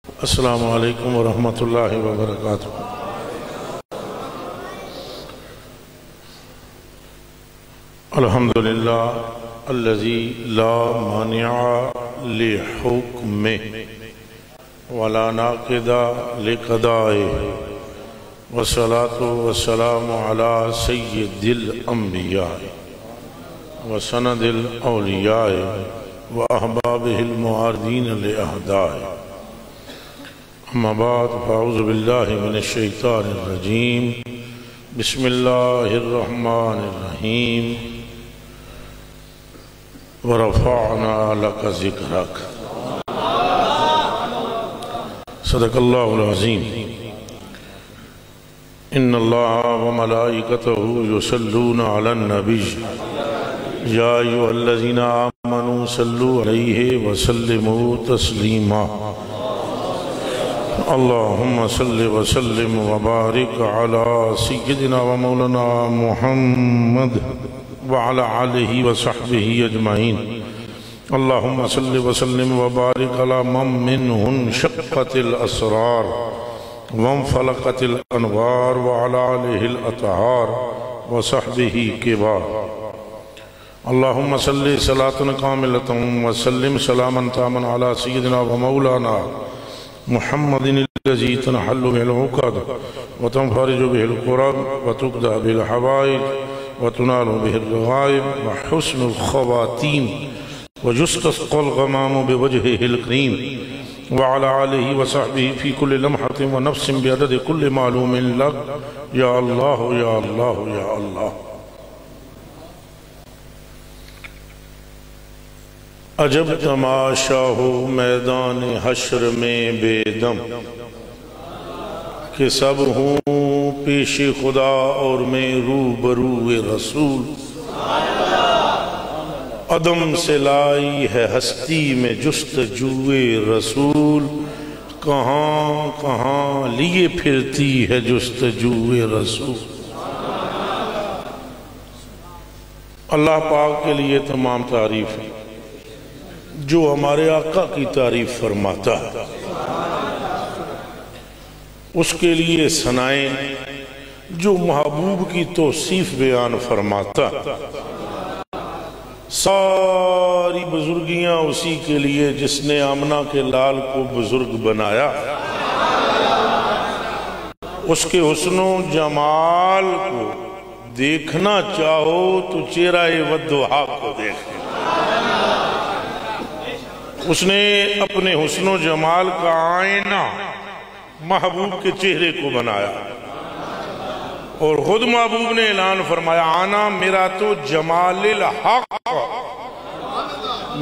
السلام علیکم ورحمۃ اللہ وبرکاتہ۔ الحمدللہ الذی لا مانع لحکمہ ولا ناقض لقضائہ، والصلاة والسلام علی سید الانبیاء وسند الاولیاء واحبابہ المعارضین لأہدائہ، اما بعد فاعوذ باللہ من الشیطان الرجیم، بسم اللہ الرحمن الرحیم، ورفعنا لک ذکرک، صدق اللہ العظیم۔ ان اللہ وملائکتہ یصلون علی النبی یا ایھا الذین آمنوا صلوا علیہ وسلموا تسلیما، اللہم صل وسلم وبارک علی سیدنا ومولانا محمد وعلی آلہ وصحبہ اجمعین، اللہم صل وسلم وبارک علی من منہن شقت الاسرار وانفلقت الانوار وعلی آلہ الاطہار وصحبہ کبار، اللہم صل صلاة کاملة وسلم سلاما تاما علی سیدنا ومولانا محمد الذي تنحل به العقد وتنفرج به الكرب وتقضى به الحوائج وتنال به الرغائب وحسن الخواتيم ويستسقى الغمام بوجهه الكريم وعلى آله وصحبه في كل لمحة ونفس بعدد كل معلوم لك يا الله يا الله يا الله۔ عجب تماشا ہو میدان حشر میں بے دم، کہ سب ہوں پیش خدا اور میں روبرو رسول، عدم سے لائی ہے ہستی میں جستجوئے رسول، کہاں کہاں لیے پھرتی ہے جستجوئے رسول۔ اللہ پاک کے لیے تمام تعریف ہے جو ہمارے آقا کی تعریف فرماتا ہے، اس کے لیے ثنائیں جو محبوب کی توصیف بیان فرماتا ہے، ساری بزرگیاں اسی کے لیے جس نے آمنہ کے لال کو بزرگ بنایا، اس کے حسن و جمال کو دیکھنا چاہو تو چہرہ والضحیٰ کو دیکھیں، اس نے اپنے حسن و جمال کا آئینہ محبوب کے چہرے کو بنایا، اور خود محبوب نے اعلان فرمایا، آنا میرا تو جمال الحق،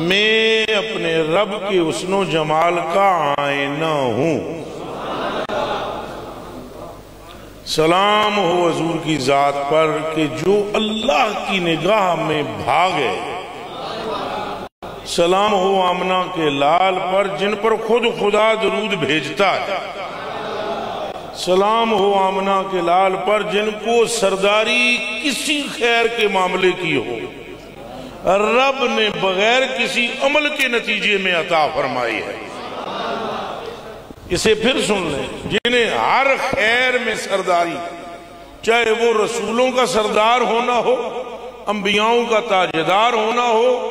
میں اپنے رب کے حسن و جمال کا آئینہ ہوں۔ سلام ہو حضور کی ذات پر کہ جو اللہ کی نگاہ میں بھاگے، سلام ہو آمنہ کے لال پر جن پر خود خدا درود بھیجتا ہے، سلام ہو آمنہ کے لال پر جن کو سرداری کسی خیر کے معاملے کی ہو رب نے بغیر کسی عمل کے نتیجے میں عطا فرمائی ہے۔ اسے پھر سن لیں، جنہیں ہر خیر میں سرداری، چاہے وہ رسولوں کا سردار ہونا ہو، انبیاؤں کا تاجدار ہونا ہو،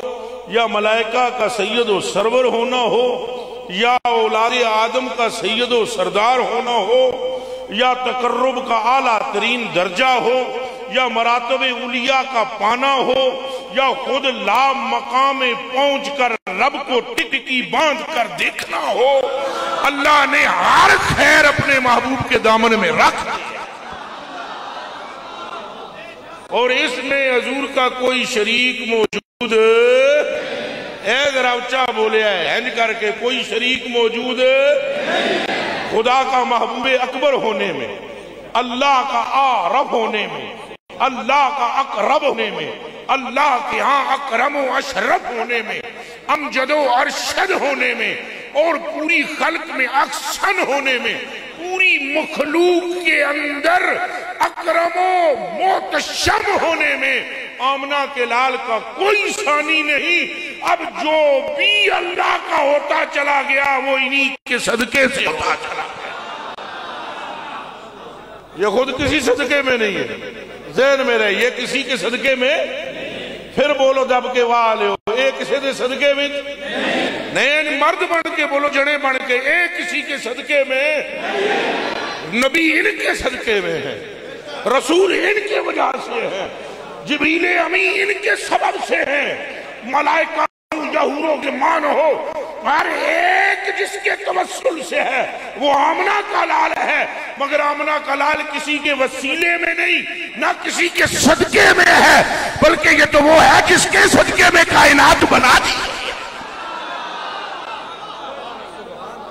یا ملائکہ کا سید و سرور ہونا ہو، یا اولاد آدم کا سید و سردار ہونا ہو، یا تقرب کا اعلیٰ ترین درجہ ہو، یا مراتب اولیاء کا پانا ہو، یا خود لا مقام پہنچ کر رب کو ٹکٹکی باندھ کر دیکھنا ہو، اللہ نے ہر خیر اپنے محبوب کے دامن میں رکھ دیا، اور اس میں حضور کا کوئی شریک موجود اے ذرا اچھا بولے ہے ہنج کر کے، کوئی شریک موجود خدا کا محبوب اکبر ہونے میں، اللہ کا عارف ہونے میں، اللہ کا اقرب ہونے میں، اللہ کے ہاں اکرم و اشرف ہونے میں، امجد و ارشد ہونے میں، اور پوری خلق میں احسن ہونے میں، پوری مخلوق کے اندر اکرم و محتشم ہونے میں آمنہ کے لال کا کوئی ثانی نہیں۔ اب جو بھی اللہ کا ہوتا چلا گیا وہ انہی کے صدقے سے ہوتا چلا گیا. یہ خود کسی صدقے میں نہیں ہے، ذہن میں رہے، یہ کسی کے صدقے میں. پھر بولو دب کے والے ہو، اے کسی دے صدقے میں نہیں. مرد بن کے بولو، جڑے بن کے، اے کسی کے صدقے میں. نبی ان کے صدقے میں ہے، رسول ان کے وجہ سے ہے، جبریل امی ان کے سبب سے ہے، ملائکہ جہوروں کے مان ہو، ہر ایک جس کے توسل سے ہے وہ آمنہ کا لال ہے. مگر آمنہ کا لال کسی کے وسیلے میں نہیں، نہ کسی کے صدقے میں ہے، بلکہ یہ تو وہ ہے جس کے صدقے میں کائنات بنا دی.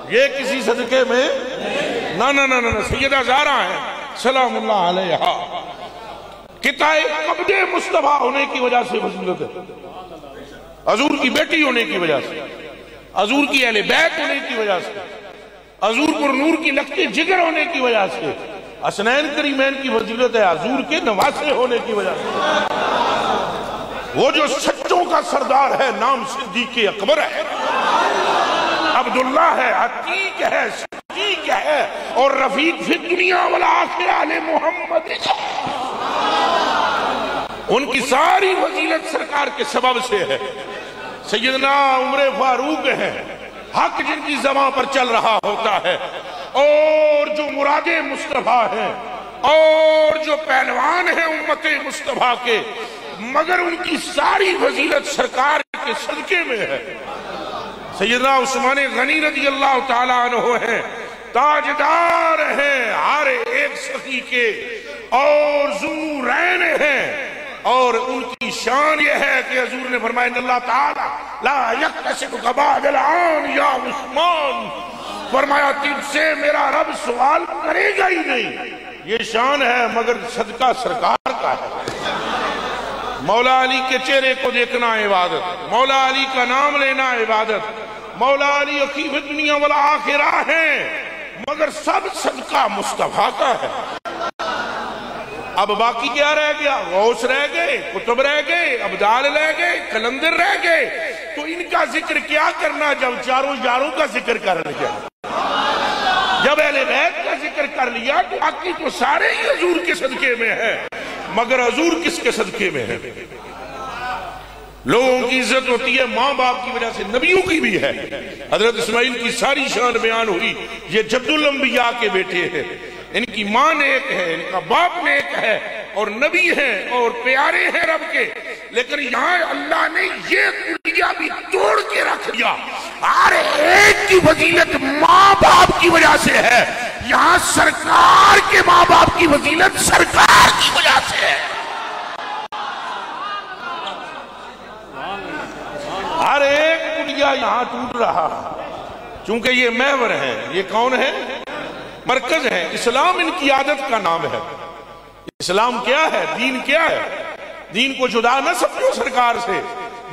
یہ کسی صدقے میں نہ سیدہ زہرا ہے سلام اللہ علیہا، قطع قبض مصطفیٰ ہونے کی وجہ سے فضیلت ہے، حضور کی بیٹی ہونے کی وجہ سے، حضور کی اہل بیت ہونے کی وجہ سے، حضور پر نور کی لگتے جگر ہونے کی وجہ سے، حسنین کریمین کی فضیلت ہے حضور کے نواسے ہونے کی وجہ سے. وہ جو سچوں کا سردار ہے نام صدیق اکبر ہے، عبداللہ ہے، عتیق ہے، صدیق ہے، اور رفیق فی الدنیا والآخرہ آل محمد. ان کی ساری فضیلت سرکار کے سبب سے ہے. سیدنا عمر فاروق ہے، حق جن کی زبان پر چل رہا ہوتا ہے، اور جو مراد مصطفیٰ ہیں، اور جو پہلوان ہیں امت مصطفیٰ کے، مگر ان کی ساری فضیلت سرکار کے صدقے میں ہے. سیدنا عثمان غنی رضی اللہ تعالیٰ عنہ ہیں، تاجدار ہیں ہر ایک سخی کے، اور ذوالنورین ہیں، اور ان کی شان یہ ہے کہ حضور نے فرمایا ان اللہ تعالیٰ لا یکتسبک بعد الآن یا عثمان، فرمایا تجھ سے میرا رب سوال کرے گا ہی نہیں. یہ شان ہے مگر صدقہ سرکار کا ہے. مولا علی کے چہرے کو دیکھنا عبادت، مولا علی کا نام لینا عبادت. مولا علی عقیب دنیا والآخرہ ہیں، مگر سب صدقہ مصطفیٰ کا ہے. اب باقی کیا رہ گیا؟ غوث رہ گئے، قطب رہ گئے، ابدال رہ گئے، قلندر رہ گئے. تو ان کا ذکر کیا کرنا جب چاروں یاروں کا ذکر کر لیا، جب اہل بیت کا ذکر کر لیا تو باقی تو سارے ہی حضور کے صدقے میں ہے. مگر حضور کس کے صدقے میں ہے؟ لوگوں کی عزت ہوتی ہے ماں باپ کی وجہ سے، نبیوں کی بھی ہے. حضرت اسماعیل کی ساری شان بیان ہوئی، یہ جد الانبیاء کے بیٹے ہیں، ان کی ماں نیک ہے، ان کا باپ نیک ہے، اور نبی ہیں اور پیارے ہیں رب کے. لیکن یہاں اللہ نے یہ کلیہ بھی توڑ کے رکھ دیا، ہر ایک کی فضیلت ماں باپ کی وجہ سے ہے. یہاں سرکار کے ماں باپ کی فضیلت سرکار کی وجہ سے ہے. ہر ایک کلیہ یہاں ٹوٹ رہا، چونکہ یہ محور ہیں. یہ کون ہے؟ مرکز ہے. اسلام ان کی عادت کا نام ہے. اسلام کیا ہے؟ دین کیا ہے؟ دین کو جدا نہ سمجھو سرکار سے،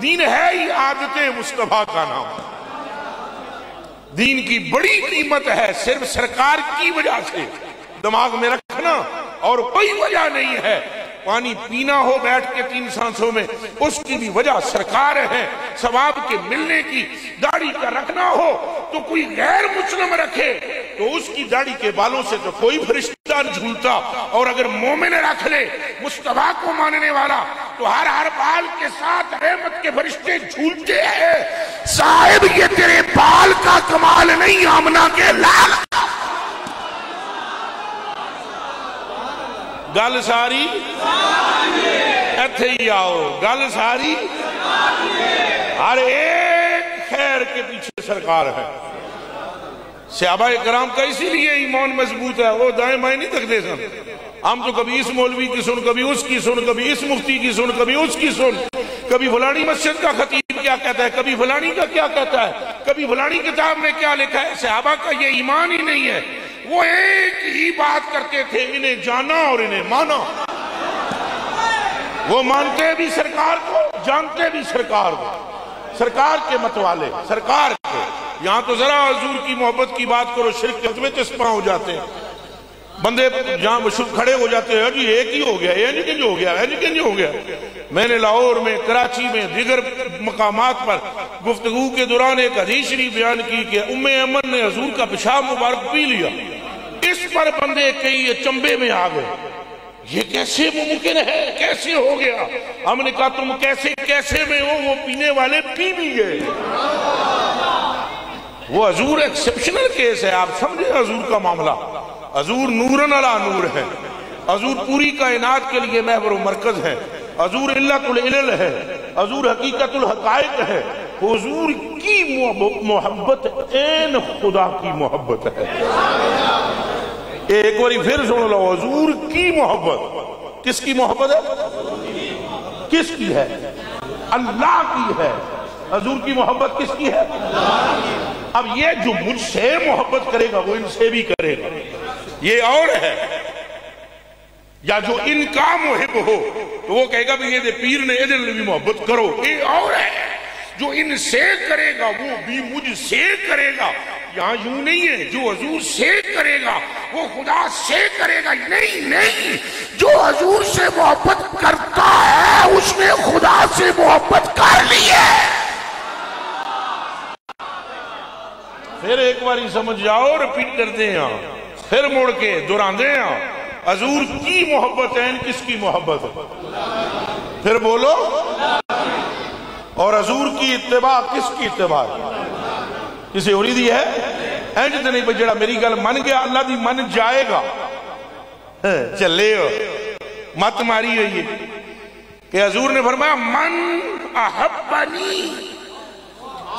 دین ہے ہی عادت مصطفیٰ کا نام. دین کی بڑی قیمت ہے صرف سرکار کی وجہ سے، دماغ میں رکھنا، اور کوئی وجہ نہیں ہے. پانی پینا ہو بیٹھ کے 3 سانسوں میں، اس کی بھی وجہ سرکار ہے. ثواب کے ملنے کی، داڑھی کا رکھنا ہو تو کوئی غیر مسلم رکھے تو اس کی داڑھی کے بالوں سے تو کوئی فرشتہ جھولتا، اور اگر مومن رکھ لے مصطفیٰ کو ماننے والا تو ہر بال کے ساتھ رحمت کے فرشتے جھولتے ہیں. صاحب یہ تیرے بال کا کمال نہیں، آمنہ کے لال. گل ساری ایتھے ہی آؤ، گل ساری ہر ایک خیر کے پیچھے سرکار ہے. صحابہ کرام کا اسی لیے ایمان مضبوط ہے، وہ دائیں بائیں نہیں تکتے سن. ہم تو کبھی اس مولوی کی سن، کبھی اس کی سن، کبھی اس مفتی کی سن، کبھی اس کی سن، کبھی فلانی مسجد کا خطیب کیا کہتا ہے، کبھی فلانی کا کیا کہتا ہے، کبھی فلانی کتاب میں کیا لکھا ہے. صحابہ کا یہ ایمان ہی نہیں ہے. وہ ایک ہی بات کرتے تھے، انہیں جانا اور انہیں مانا. وہ مانتے بھی سرکار کو، جانتے بھی سرکار کو، سرکار کے متوالے، سرکار کے. یہاں تو ذرا حضور کی محبت کی بات کرو، شرک کے میں چسپاں ہو جاتے ہیں. بندے جہاں کھڑے ہو جاتے ہیں، جی ایک ہی ہو گیا، یہ نہیں کنج ہو گیا، یہ نہیں کنج ہو گیا. میں نے لاہور میں، کراچی میں، دیگر مقامات پر گفتگو کے دوران ایک حدیث شریف بیان کی کہ ام ایمن نے حضور کا پیشاب مبارک پی لیا. اس پر بندے کئی چمبے میں آ گئے، یہ کیسے ممکن ہے، کیسے ہو گیا؟ ہم نے کہا تم کیسے میں ہو، وہ پینے والے پی بھی گئے. وہ حضور ایکسپشنل کیس ہے، آپ سمجھیں حضور کا معاملہ. حضور نورن علی نور ہے، حضور پوری کائنات کے لیے محور و مرکز ہے، حضور علت العلل ہے، حضور حقیقت الحقائق ہے. حضور کی محبت این خدا کی محبت ہے. ایک باری پھر سن لو، حضور کی محبت کس کی محبت ہے؟ کس کی ہے؟ اللہ کی ہے. حضور کی محبت کس کی ہے؟ اب یہ جو مجھ سے محبت کرے گا وہ ان سے بھی کرے گا، یہ اور ہے. یا جو ان کا محب ہو تو وہ کہے گا بھی یہ دے پیر نے ادھر بھی محبت کرو، یہ اور ہے. جو ان سے کرے گا وہ بھی مجھ سے کرے گا. یہاں یوں نہیں ہے جو حضور سے کرے گا وہ خدا سے کرے گا. نہیں، جو حضور سے محبت کرتا ہے اس نے خدا سے محبت کر لی ہے. پھر ایک باری سمجھ جاؤ، ریپیٹ کرتے ہیں پھر مڑ کے دہراندے ہیں. حضور کی محبت ہے، کس کی محبت ہے؟ پھر بولو. اور حضور کی اتباع کس کی اتباع ہے؟ کسی اور دی ہے؟ اینج تے نہیں بجڑا میری گل من گیا اللہ دی من جائے گا. چلے ہو مت ماری ہوئی ہے کہ حضور نے فرمایا من احبنی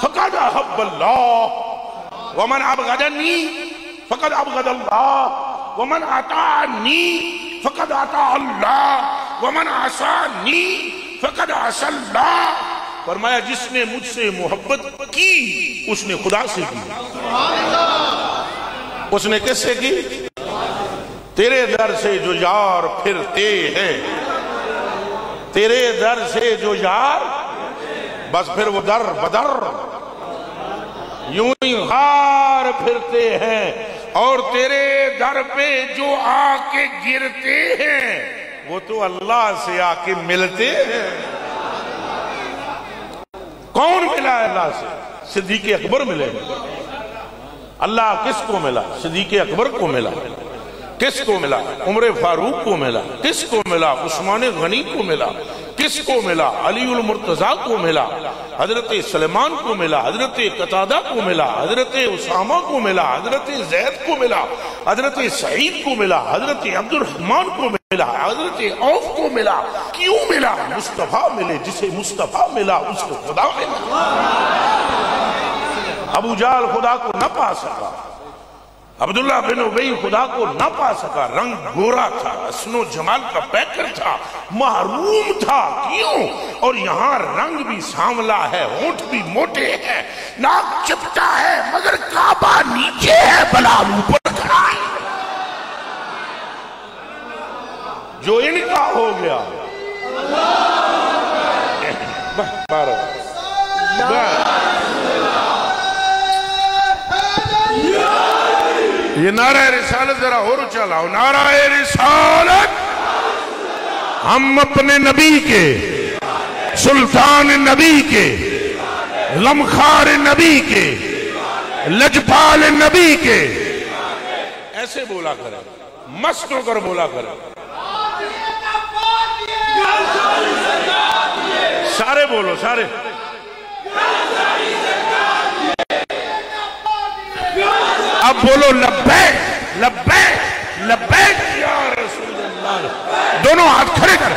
فقد احب اللہ ومن ابغضنی فقد ابغض اللہ ومن اطاعنی فقد اطاع اللہ ومن عصانی فقد عصى اللہ. فرمایا جس نے مجھ سے محبت کی اس نے خدا سے کی. اس نے کس سے کی؟ تیرے در سے جو یار پھرتے ہیں، تیرے در سے جو یار، بس پھر وہ در بدر یوں ہی غار پھرتے ہیں، اور تیرے در پہ جو آ کے گرتے ہیں وہ تو اللہ سے آ کے ملتے ہیں. کون ملا ہے اللہ سے؟ صدیق اکبر ملے. اللہ کس کو ملا؟ صدیق اکبر کو ملا. کس کو ملا؟ عمر فاروق کو ملا. کس کو ملا؟ عثمان غنی کو ملا. کس کو ملا؟ علی المرتضیٰ کو ملا. حضرت سلیمان کو ملا. حضرت قتادہ کو ملا. حضرت اسامہ کو ملا. حضرت زید کو ملا. حضرت سعید کو ملا. حضرت عبد الرحمن کو ملا. حضرت عوف کو ملا. کیوں ملا؟ مصطفیٰ ملے. جسے مصطفیٰ ملا اس کو خدا ملا. ابو جہل خدا کو نہ پا سکا، عبداللہ بن ابی خدا کو نہ پا سکا. رنگ گورا تھا، حسن و جمال کا پیکر تھا، محروم تھا. کیوں؟ اور یہاں رنگ بھی سانولا ہے، ہونٹ بھی موٹے ہیں، ناک چپٹا ہے، مگر کعبہ نیچے ہے، بلال اوپر کھڑا ہے. جو ان کا ہو گیا یہ نعرہ رسالت ذرا اور چلاؤ. نعرہ رسالت. ہم اپنے نبی کے، سلطان نبی کے، لمخار نبی کے، لجپال نبی کے ایسے بولا کریں، مست ہو کر بولا کریں. سارے بولو، سارے. اب بولو لبیک لبیک لبیک یا رسول اللہ. دونوں ہاتھ کھڑے کر.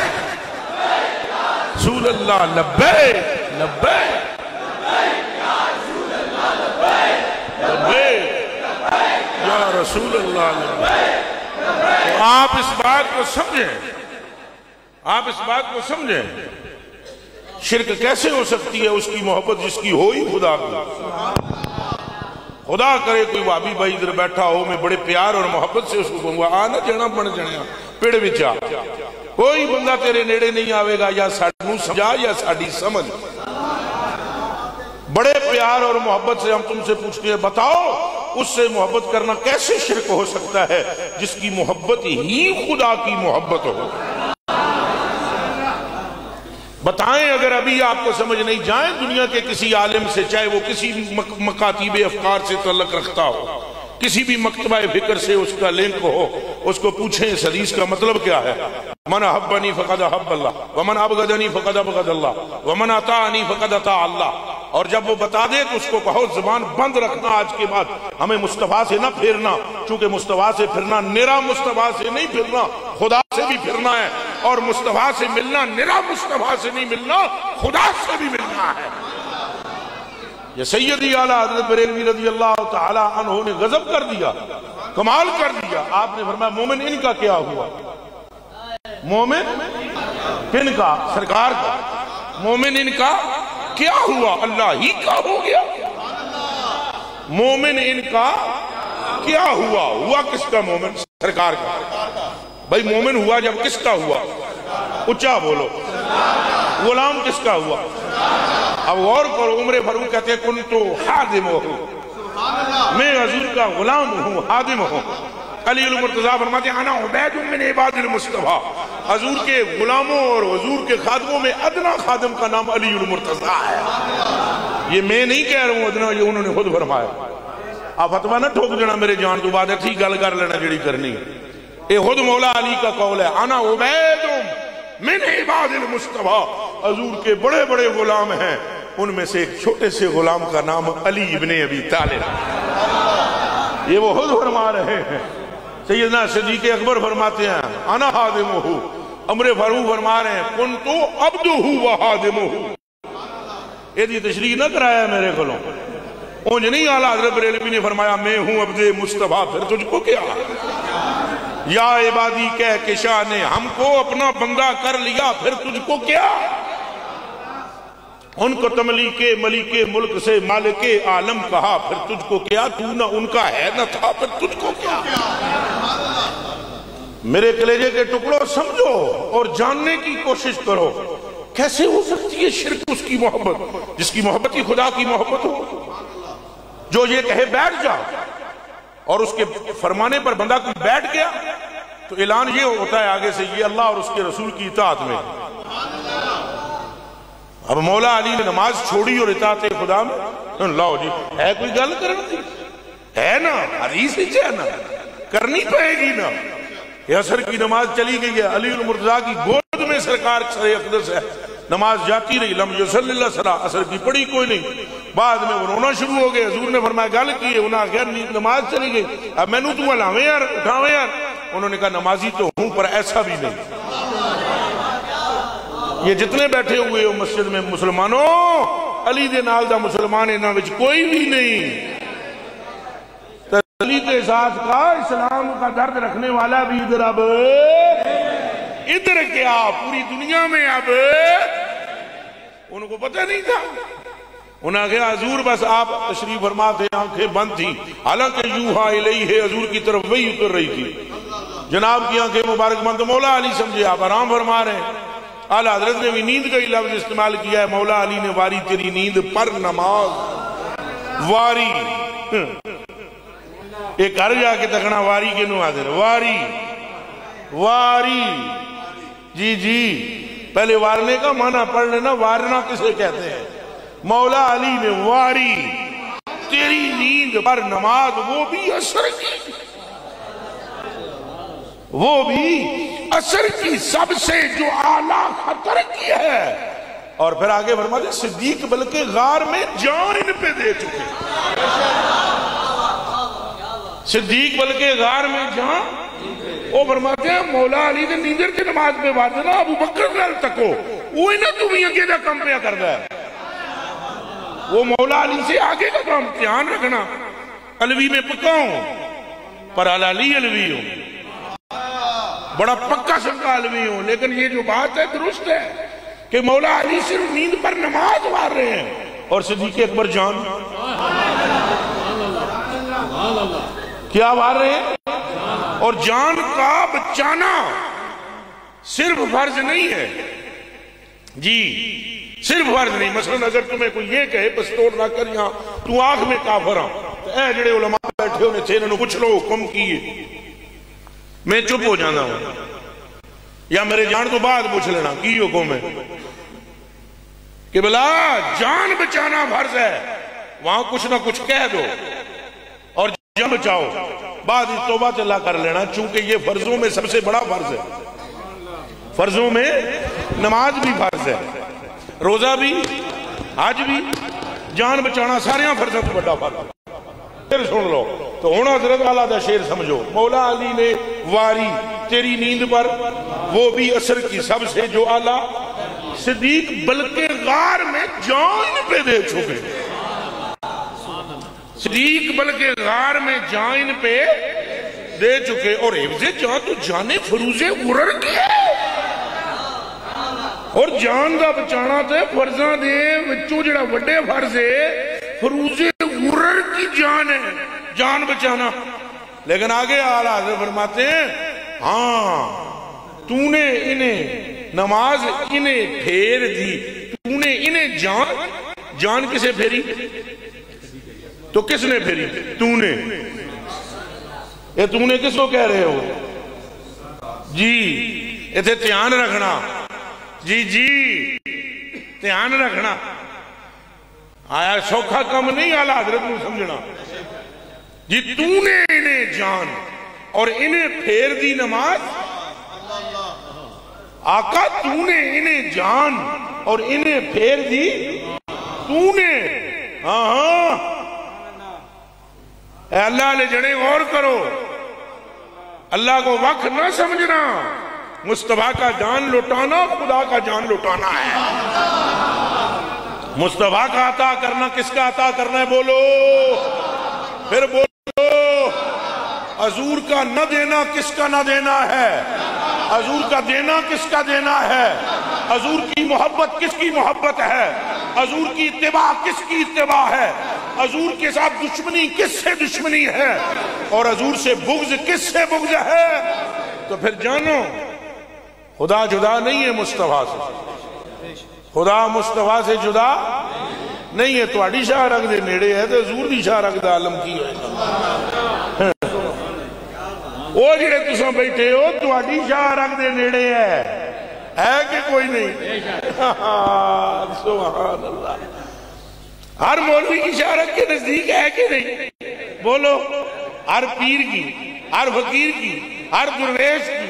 رسول اللہ لبیک لبیک لبیک یا رسول اللہ لبیک. تو آپ اس بات کو سمجھیں، آپ اس بات کو سمجھیں. شرک کیسے ہو سکتی ہے اس کی محبت جس کی ہوئی خدا کی. خدا کرے کوئی وابی بھائی ادھر بیٹھا ہو، میں بڑے پیار اور محبت سے اس کو کہوں گا آنا جانا بن جانا پیڑ وچا. کوئی بندہ تیرے نیڑے نہیں آوے گا یا ساڑھنوں سمجھا یا ساڑھی سمجھ. بڑے پیار اور محبت سے ہم تم سے پوچھتے ہیں، بتاؤ اس سے محبت کرنا کیسے شرک ہو سکتا ہے جس کی محبت ہی خدا کی محبت ہو. بتائیں اگر ابھی آپ کو سمجھ نہیں جائیں دنیا کے کسی عالم سے، چاہے وہ کسی مکاتیب افکار سے تعلق رکھتا ہو، کسی بھی مکتبہ فکر سے اس کا لنک ہو، اس کو پوچھیں اس حدیث کا مطلب کیا ہے۔ من احبنی فقد احب اللہ ومن ابغضنی فقد ابغض اللہ ومن اطاعنی فقد اطاع اللہ۔ اور جب وہ بتا دے تو اس کو کہو زبان بند رکھنا، آج کے بعد ہمیں مصطفیٰ سے نہ پھرنا، چونکہ مصطفیٰ سے پھرنا نرا مصطفیٰ سے نہیں پھرنا، خدا سے بھی پھرنا ہے، اور مصطفیٰ سے ملنا نرا مصطفیٰ سے نہیں ملنا، خدا سے بھی ملنا ہے۔ یہ سیدی اعلیٰ حضرت بریلوی رضی اللہ تعالی عنہ نے غضب کر دیا، کمال کر دیا۔ آپ نے فرمایا مومن ان کا کیا ہوا؟ مومن کن کا؟ سرکار کا۔ مومن ان کا کیا ہوا؟ اللہ ہی کا ہو گیا۔ مومن ان کا کیا ہوا؟ ہوا کس کا مومن؟ سرکار کا۔ بھائی مومن ہوا جب کس کا ہوا؟ اچھا بولو۔ غلام کس کا ہوا؟ اب غور کرو، عمر فاروق کہتے ہیں کنتو خادم ہوں، میں حضور کا غلام ہوں، خادم ہوں۔ علی المرتضیٰ فرماتے ہیں انا عبید من عباد المصطفیٰ، حضور کے غلاموں اور حضور کے خادموں میں ادنا خادم کا نام علی المرتضیٰ ہے۔ یہ میں نہیں کہہ رہا ہوں ادنا، یہ انہوں نے خود فرمایا۔ آپ فتویٰ نہ ٹھوک دینا میرے جان تو بعد اچھی گل کر لینا جڑی کرنی، یہ خود مولا علی کا قول ہے۔ انا عبید من عباد المصطفیٰ، حضور کے بڑے بڑے غلام ہیں، ان میں سے ایک چھوٹے سے غلام کا نام علی ابن ابی طالب۔ یہ وہ خود فرما رہے ہیں۔ سیدنا صدیق اکبر فرماتے ہیں انا خادمہ، عمر فاروق فرما رہے ہیں کنتو عبدہ و خادمہ۔ یہ تشریح نہ کرایا میرے کھلوں، اونج نہیں اعلیٰ حضرت بریلوی نے فرمایا میں ہوں عبد مصطفیٰ، پھر تجھ کو کیا؟ یا عبادی کہہ کہ شاہ نے ہم کو اپنا بندہ کر لیا، پھر تجھ کو کیا؟ ان کو تملیک ملیک ملک سے مالک عالم کہا، پھر تجھ کو کیا؟ تو نہ ان کا ہے نہ تھا، پھر تجھ کو کیا؟ میرے کلیجے کے ٹکڑوں سمجھو اور جاننے کی کوشش کرو، کیسے ہو سکتی ہے شرک اس کی محبت جس کی محبت ہی خدا کی محبت ہو؟ جو یہ کہے بیٹھ جا اور اس کے فرمانے پر بندہ کوئی بیٹھ گیا تو اعلان یہ ہوتا ہے آگے سے یہ اللہ اور اس کے رسول کی اطاعت میں۔ اب مولا علی نے نماز چھوڑی اور اطاعت خدا میں، لاؤ جی ہے کوئی گل کرنی ہے نا، حدیث ہی ہے نا، کرنی پڑے گی نا۔ یہ عصر کی نماز چلی گئی ہے، علی المرتضیٰ کی گود میں سرکار سر اقدس ہے، نماز جاتی رہی، لم یصلی اللہ صلاح، عصر کی پڑھی کوئی نہیں۔ بعد میں وہ رونا شروع ہو گئے، حضور نے فرمایا گل کی ہے، انہاں غیر نماز چلی گئی، اب میں نو تو ہلاویں یار، اٹھاویں یار۔ انہوں نے کہا نمازی تو ہوں پر ایسا بھی نہیں۔ یہ جتنے بیٹھے ہوئے ہو مسجد میں مسلمانوں، علی دے نال دا مسلمان انہاں وچ کوئی بھی نہیں۔ علی کے ساتھ کا اسلام کا درد رکھنے والا بھی ادھر، اب ادھر کیا پوری دنیا میں اب ان کو پتہ نہیں تھا۔ انہوں نے کہا حضور بس آپ تشریف فرما تھے، آنکھیں بند تھی، حالانکہ یوحا الیہ حضور کی طرف وہی اتر رہی تھی، جناب کی آنکھیں مبارک بند، مولا علی سمجھے آپ آرام فرما رہے ہیں۔ اعلیٰ حضرت نے بھی نیند کا ہی لفظ استعمال کیا ہے، مولا علی نے واری تیری نیند پر نماز واری۔ ایک گھر جا کے تکنا واری کے نو آدھر، واری واری، جی جی پہلے وارنے کا معنی پڑھ لینا، وارنا کسے کہتے ہیں؟ مولا علی نے واری تیری نیند پر نماز، وہ بھی عصر کی، وہ بھی عصر کی، سب سے جو اعلیٰ خطر کی ہے۔ اور پھر آگے فرماتے صدیق بلکہ غار میں جان ان پہ دے چکے، صدیق بلکہ غار میں جان، وہ فرماتے ہیں مولا علی نے نیندر کی نماز پہ بات نا ابو بکر نال تکو، وہ انہاں تمہیں اگے دا کم پہ کر ہے، وہ مولا علی سے آگے کا کام دھیان رکھنا۔ علوی میں پکاؤں پر علی علوی ہوں، بڑا پکا سکا علوی ہوں، لیکن یہ جو بات ہے درست ہے کہ مولا علی صرف نیند پر نماز وار رہے ہیں، اور صدیق اکبر جان کیا وار رہے ہیں؟ اور جان کا بچانا صرف فرض نہیں ہے جی، صرف فرض نہیں۔ مثلا اگر تمہیں کوئی یہ کہے پستور نہ کر یہاں تو آنکھ میں کافر ہاں، تو اے جڑے علماء بیٹھے ہونے تھے انہوں نے پوچھ لو حکم کیے، میں چپ ہو جانا ہوں، یا میرے جان تو بعد پوچھ لینا کی حکم ہے، کہ بلا جان بچانا فرض ہے، وہاں کچھ نہ کچھ کہہ دو اور جان بچاؤ، بعد توبہ اللہ کر لینا، چونکہ یہ فرضوں میں سب سے بڑا فرض ہے۔ فرضوں میں نماز بھی فرض ہے، روزہ بھی، حج بھی، جان بچانا سارے فرضوں کو بڑا فرض ہے۔ پھر سن لو تو ہونا حضرت والا دا شعر سمجھو، مولا علی نے واری تیری نیند پر، وہ بھی عصر کی سب سے جو اعلیٰ، صدیق بلکہ غار میں جان پہ دے چکے، صدیق بلکہ غار میں جان پہ دے چکے، اور حفظ جان تو جانے فروز غرر کی ہے، اور جان دا بچانا تے فرضاں دے وچوں جڑا وڈے فرض ہے فروز غرر کی جان ہے، جان بچانا۔ لیکن آگے اعلیٰ حضرت فرماتے ہیں ہاں تو نے انہیں نماز انہیں پھیر دی، تو نے انہیں جان کسے پھیری؟ تو کس نے پھیری؟ تو نے۔ یہ تو نے کس کو کہہ رہے ہو؟ جی ایتھے دھیان رکھنا، جی دھیان رکھنا، آیا سوکھا کم نہیں اعلیٰ حضرت کو سمجھنا۔ جی تو نے انہیں جان اور انہیں پھیر دی نماز، آقا تو نے انہیں جان اور انہیں پھیر دی تو نے۔ ہاں اے اللہ لے جڑے غور کرو، اللہ کو وقت نہ سمجھنا، مصطفیٰ کا جان لٹانا خدا کا جان لٹانا ہے۔ مصطفیٰ کا عطا کرنا کس کا عطا کرنا ہے؟ بولو پھر بولو۔ حضور کا نہ دینا کس کا نہ دینا ہے؟ حضور کا دینا کس کا دینا ہے؟ حضور کی محبت کس کی محبت ہے؟ حضور کی اتباع کس کی اتباع ہے؟ حضور کے ساتھ دشمنی کس سے دشمنی ہے؟ اور حضور سے بغض کس سے بغض ہے؟ تو پھر جانو خدا جدا نہیں ہے مصطفیٰ سے، خدا مصطفیٰ سے جدا نہیں ہے۔ تو اڈی شاہ رکھ دے نیڑے ہے تو حضور دی شاہ رکھ دے عالم کی ہے، وہ جڑے تساں بیٹھے ہو تو اڈی شاہ رکھ دے نیڑے ہے کہ کوئی نہیں؟ سبحان اللہ، ہر مولوی کی شاہ رکھ کے نزدیک ہے کہ نہیں؟ بولو، ہر پیر کی، ہر فقیر کی، ہر درویش کی۔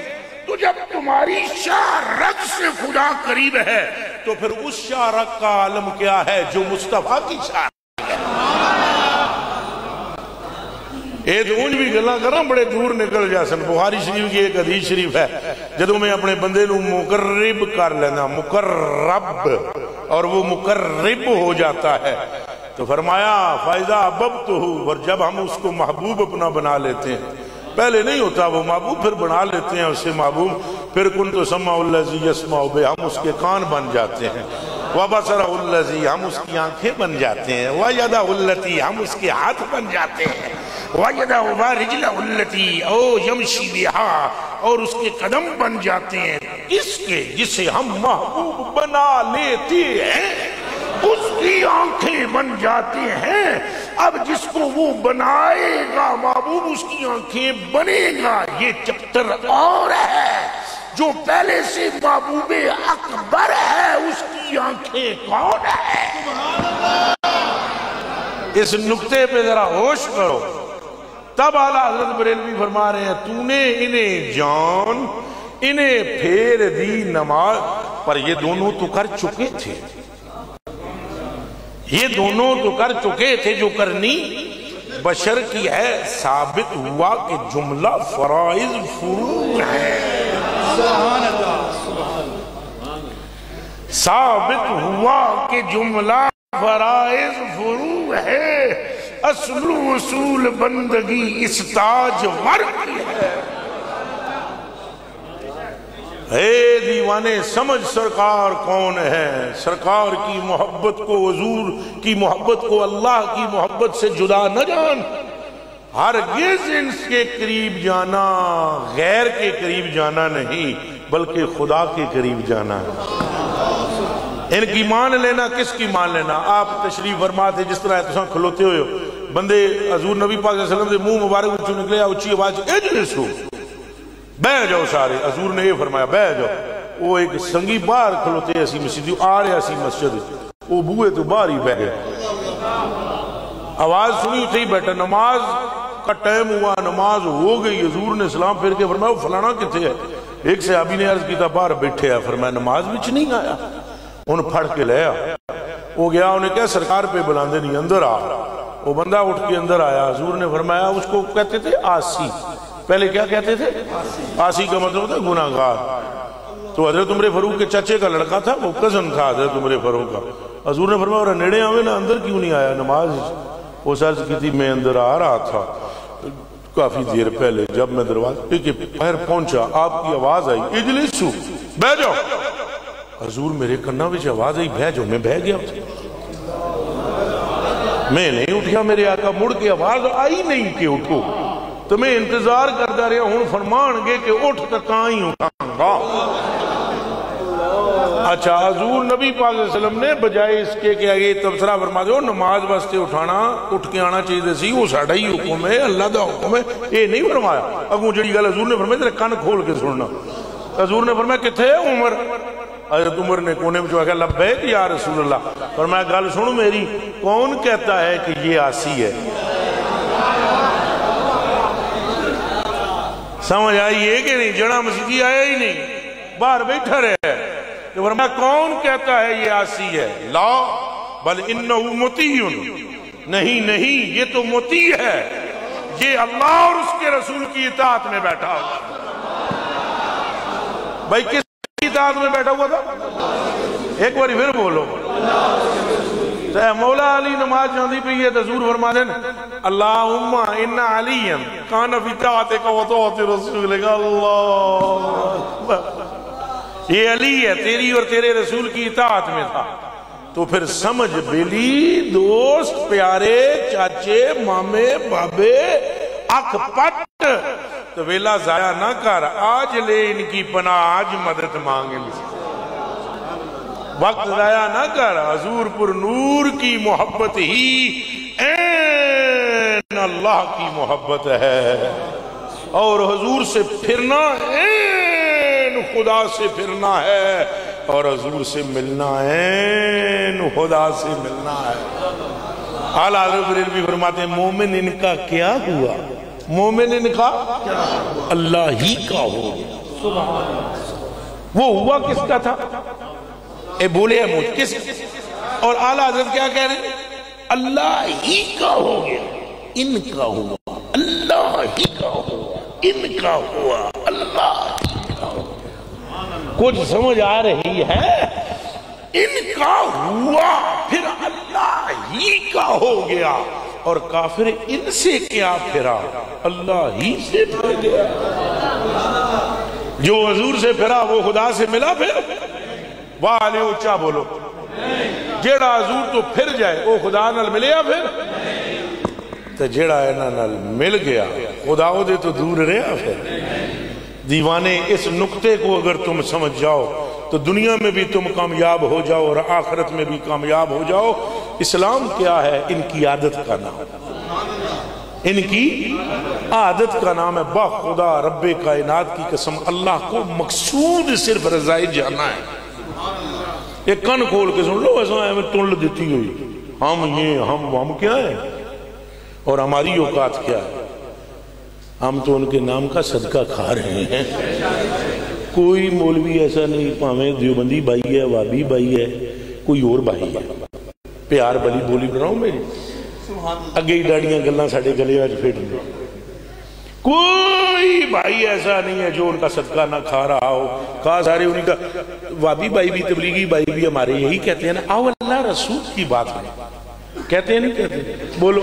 تو جب تمہاری شاہ رگ سے خدا قریب ہے تو پھر اس شاہ رگ کا عالم کیا ہے جو مصطفیٰ کی شاہ رگ ہے۔ اے تو انج بھی گلا کرنا بڑے دور نکل جاسن۔ بخاری شریف کی ایک حدیث شریف ہے، جدوں میں اپنے بندے نو مقرب کر لینا، مقرب، اور وہ مقرب ہو جاتا ہے، تو فرمایا فَإِذَا أَحْبَبْتُهُ، اور جب ہم اس کو محبوب اپنا بنا لیتے ہیں، پہلے نہیں ہوتا وہ محبوب، پھر بنا لیتے ہیں اسے محبوب، پھر كُنْتُ سَمْعَهُ الَّذِي يَسْمَعُ بِهِ، ہم اس کے کان بن جاتے ہیں، وَبَصَرَهُ الَّذِي، ہم اس کی آنکھیں بن جاتے ہیں، وَيَدَهُ الَّتِي، ہم اس کے ہاتھ بن جاتے ہیں، وَيَدَهُ وَرِجْلَهُ الَّتِي او يَمْشِي بِهَا، اور اس کے قدم بن جاتے ہیں، اس کے جسے ہم محبوب بنا لیتے ہیں اس کی آنکھیں بن جاتی ہیں۔ اب جس کو وہ بنائے گا محبوب اس کی آنکھیں بنے گا۔ یہ چپٹر اور ہے، جو پہلے سے محبوب اکبر ہے اس کی آنکھیں کون ہے؟ اس نکتے پہ ذرا ہوش کرو۔ تب اعلیٰ حضرت بریلوی فرما رہے ہیں تو نے انہیں جان انہیں پھیر دی نماز پر، یہ دونوں تو کر چکے تھے، یہ دونوں تو کر چکے تھے جو کرنی بشر کی ہے، ثابت ہوا کہ جملہ فرائض فروع ہے، ثابت ہوا کہ جملہ فرائض فروع ہے، اصل اصول بندگی اس تاج ور کی ہے۔ اے دیوانے سمجھ سرکار کون ہے، سرکار کی محبت کو، حضور کی محبت کو اللہ کی محبت سے جدا نہ جان۔ ہرگز ان کے قریب جانا غیر کے قریب جانا نہیں بلکہ خدا کے قریب جانا ہے۔ ان کی مان لینا کس کی مان لینا؟ آپ تشریف فرما تھے، جس طرح تساں کھلوتے ہوئے بندے حضور نبی پاک صلی اللہ علیہ وسلم سے منہ مبارک وچوں نکلے اچھی آواز اجلسو، بیٹھ جاؤ سارے، حضور نے یہ فرمایا بیٹھ جاؤ۔ وہ ایک سنگی باہر کھلوتے اسی مسجد آ رہے اسی مسجد، وہ بوئے تو باہر ہی بیٹھے، آواز سنی اٹھے ہی بیٹھا، نماز کا ٹائم ہوا، نماز ہو گئی، حضور نے سلام پھر کے فرمایا وہ فلانا کتے ہے؟ ایک صحابی نے عرض کی تھا باہر بیٹھے ہے، فرمایا نماز بچ نہیں آیا، انہوں پھڑ کے لیا، وہ گیا، انہیں کہا سرکار پہ بلاندے نہیں، اندر آ، وہ بندہ اٹھ کے اندر آیا، حضور نے فرمایا اس کو کہتے تھے آسی، پہلے کیا کہتے تھے؟ آسی کا مطلب ہوتا ہے گناہگار۔ تو حضرت عمر فاروق کے چچے کا لڑکا تھا، وہ کزن تھا حضرت عمر فاروق کا، حضور نے فرمایا اور نیڑے آوے نا، اندر کیوں نہیں آیا نماز؟ وہ عرض کی تھی میں اندر آ رہا تھا کافی دیر پہلے، جب میں دروازے کے باہر پہنچا آپ کی آواز آئی اجلسو، بہ جاؤ، حضور میرے کنا وچ آواز آئی بہ جاؤ، میں بہ گیا، میں نہیں اٹھیا، میرے آقا مڑ کے آواز آئی نہیں کہ اٹھو، تو میں انتظار کرتا رہا ہوں فرمان گے کہ اٹھ تکاں ہی اٹھاں گا۔ اچھا حضور نبی پاک صلی اللہ علیہ وسلم نے بجائے اس کے کہ یہ تبصرہ فرما دو نماز واسطے اٹھانا اٹھ کے آنا چاہیے سی، وہ ساڑھا ہی حکم ہے، اللہ دا حکم ہے، یہ نہیں فرمایا۔ اگوں جڑی گل حضور نے فرمایا تیرے کان کھول کے سننا، حضور نے فرمایا کتھے ہے عمر؟ حضرت عمر نے کونے میں جو کہا لبیک یا رسول اللہ، فرمایا گل سنو میری، کون کہتا ہے کہ یہ آسی ہے؟ سمجھ آئیے کہ نہیں؟ جڑا مسیحی آیا ہی نہیں، باہر بیٹھا رہے، تو فرمایا کون کہتا ہے یہ آسی ہے؟ لا بل انہو مطیعن، نہیں یہ تو مطیع ہے، یہ اللہ اور اس کے رسول کی اطاعت میں بیٹھا ہوا۔ بھائی کس کی اطاعت میں بیٹھا ہوا تھا؟ ایک باری پھر بولو، مولا علی نماز جاندی پہ یہ حضور فرما دیں اللہم ان علیم کان فی طاعتک و طاعت رسولک، اللہ یہ علی ہے تیری اور تیرے رسول کی اطاعت میں تھا۔ تو پھر سمجھ بیلی، دوست، پیارے، چاچے، مامے، بابے، اکھ پٹ، تو ویلا ضائع نہ کر، آج لے ان کی پناہ، آج مدد مانگے، وقت ضائع نہ کر، حضور پر نور کی محبت ہی این اللہ کی محبت ہے، اور حضور سے پھرنا این خدا سے پھرنا ہے، اور حضور سے ملنا این خدا سے ملنا ہے۔ اعلیٰ حضرت بریلوی فرماتے ہیں مومن ان کا کیا ہوا؟ مومن ان کا اللہ ہی کا ہو گیا۔ وہ ہوا کس کا تھا؟ اے بولے ہے مجھ کس؟ اور اعلیٰ حضرت کیا کہہ رہے ہیں؟ اللہ ہی کا ہو گیا، ان کا ہوا، اللہ ہی کا ہوا، ان کا ہوا، اللہ ہی کا ہوا۔ کچھ سمجھ آ رہی ہے؟ ان کا ہوا پھر اللہ ہی کا ہو گیا، اور کافر ان سے کیا پھرا؟ اللہ ہی سے پھر گیا۔ جو حضور سے پھرا وہ خدا سے ملا پھر؟ واہ علی اچھا بولو، جیڑا حضور تو پھر جائے وہ خدا نال ملیا پھر؟ تو جیڑا اینا نال مل گیا خدا ہو دے تو دور رہا پھر۔ دیوانے اس نقطے کو اگر تم سمجھ جاؤ تو دنیا میں بھی تم کامیاب ہو جاؤ اور آخرت میں بھی کامیاب ہو جاؤ۔ اسلام کیا ہے؟ ان کی عادت کا نام، ان کی عادت کا نام ہے۔ با خدا رب کائنات کی قسم اللہ کو مقصود صرف رضائی جانا ہے۔ ایک کن کھول کے سن لو، ایسا ہے میں تنل دیتی ہوئی، ہم یہ ہم کیا ہیں اور ہماری اوقات کیا ہے؟ ہم تو ان کے نام کا صدقہ کھا رہے ہیں۔ کوئی مولوی ایسا نہیں، پاویں دیوبندی بھائی ہے، وابی بھائی ہے، کوئی اور بھائی ہے، پیار بلی بولی بناؤں میری، اگے ہی ڈاڑیاں گلنا ساڑھے گلے آج پھیٹ لیں۔ کوئی بھائی ایسا نہیں ہے جو ان کا صدقہ نہ کھا رہا ہو۔ کہا سارے انہی کا وابی بھائی بھی تبلیغی بھائی بھی ہمارے یہی کہتے ہیں نا، آو اللہ رسول کی بات ہے، کہتے ہیں نہیں کہتے؟ بولو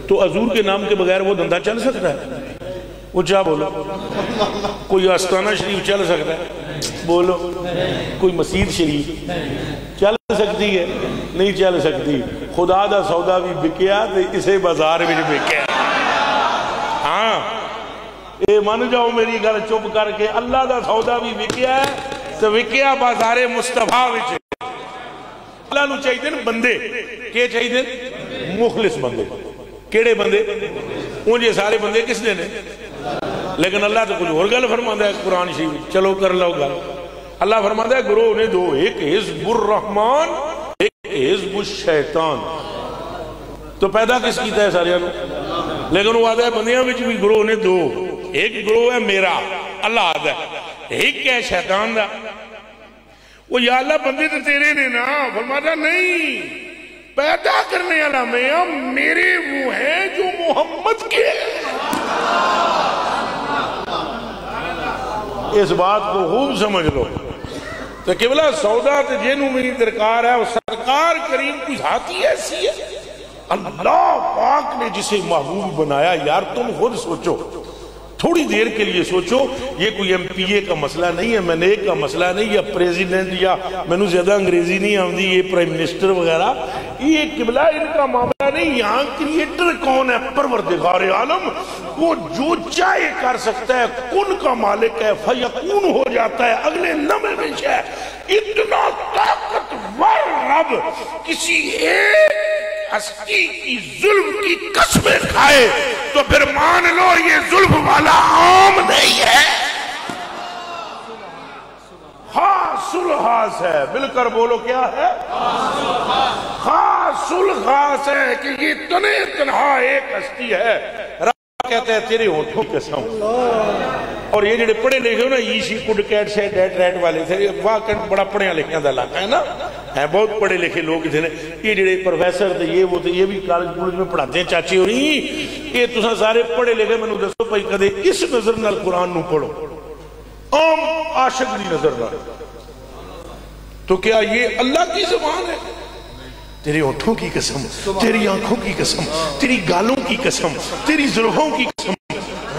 تو حضور کے نام کے بغیر وہ دندہ چل سکتا ہے؟ وہ جا بولو، کوئی آستانہ شریف چل سکتا ہے؟ بولو، کوئی مسجد شریف چل سکتی ہے؟ نہیں چل سکتی۔ خدا دا سودا بھی بکیا تو اسے بازار بھی بکیا۔ ہاں اے من جاؤ میری گل چپ کر کے، اللہ دا سودا بھی بکیا ہے تو بکیا بازار مصطفیٰ وچ۔ اللہ نو چاہیے دن بندے کہ چاہیے دن مخلص بندے۔ کیڑے بندے؟ انجھے سارے بندے کس دن ہیں؟ لیکن اللہ تو کچھ اور گل فرماتا ہے قرآن شریف، چلو کر لو گل۔ اللہ فرماتا ہے گروہ نے دو، ایک حزب الرحمن، ایک حزب الشیطان تو پیدا کس کیتا ہے سارے لوگ، لیکن وہ آدھا ہے بندیاں وچ بھی گروہ نے دو، ایک گروہ ہے میرا اللہ آدھا ہے، ایک ہے شیطان دا۔ وہ یا اللہ بندے تو تیرے نے نا، فرماتا نہیں پیدا کرنے والا میں، میرے وہ ہیں جو محمد کے۔ اس بات کو خوب سمجھ لو تو قبلہ سودا تے جنوں میری درکار ہے، وہ سرکار کریم کوئی ذاتی ایسی ہے، اللہ پاک نے جسے محبوب بنایا۔ یار تم خود سوچو، تھوڑی دیر کے لیے سوچو، یہ کوئی ایم پی اے کا مسئلہ نہیں ہے، منیک کا مسئلہ نہیں، یا پریزیڈنٹ، یا میں نے زیادہ انگریزی نہیں آمدی، یہ پرائم منسٹر وغیرہ، یہ قبلہ ان کا معاملہ نہیں۔ یہاں کریٹر کون ہے؟ پروردگار عالم، وہ جو چاہے کر سکتا ہے، کن کا مالک ہے، فیکون ہو جاتا ہے اگلے لمحے میں ہے۔ اتنا طاقتور رب کسی ایک ہستی کی ظلم کی قسمیں کھائے تو پھر مان لو یہ ظلم والا عام نہیں ہے، خاص الخاص ہے۔ مل کر بولو کیا ہے؟ خاص الخاص ہے کہ یہ تنہا ایک ہستی ہے۔ رب کہتا ہے تیرے ہونٹوں قسم۔ اور یہ جڑے پڑھے لکھے ہو نا، ایشی کڈ کیٹ سے ڈیٹ ریٹ والے تھے، واقعی بڑا پڑھیا لکھیا دا علاقہ ہے نا، ہیں بہت پڑھے لکھے لوگ تھے، یہ جڑے پروفیسر تھے، یہ وہ تھے، یہ بھی کالج کالج میں پڑھاتے ہیں چاچی ہو رہی، یہ تساں سارے پڑھے لکھے، میں نے دسو بھائی کدے اس نظر نال قرآن نو پڑھو، عام عاشق دی نظر نال، تو کیا یہ اللہ کی زبان ہے؟ تیرے ہونٹوں کی قسم، تیری آنکھوں کی قسم، تیری گالوں کی قسم، تیری زلفوں کی قسم،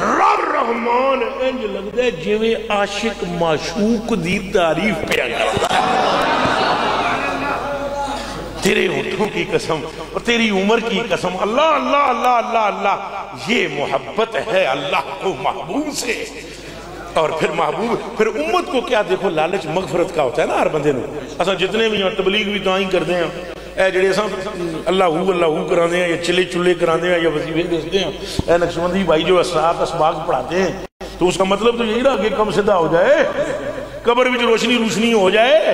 رب رحمان انج لگتا ہے جویں عاشق معشوق دی تعریف پہ کرتا ہے۔ تیرے ہونٹوں کی قسم اور تیری عمر کی قسم، اللہ اللہ اللہ اللہ اللہ، یہ محبت ہے اللہ کو محبوب سے۔ اور پھر محبوب، پھر امت کو کیا دیکھو، لالچ مغفرت کا ہوتا ہے نا ہر بندے نے۔ اساں جتنے بھی ہیں تبلیغ بھی تو آئیں کر دیں ہیں، اے جڑے اساں اللہ ہو کرا دیں ہیں، یا چلے چلے کرا دیں ہیں، یا وظیفے دیکھتے ہیں، اے نقشبندی بھائی جو اسباق پڑھاتے ہیں، تو اس کا مطلب تو یہی رہا کہ کم صدا ہو جائے، قبر بھی روشنی ہو جائے،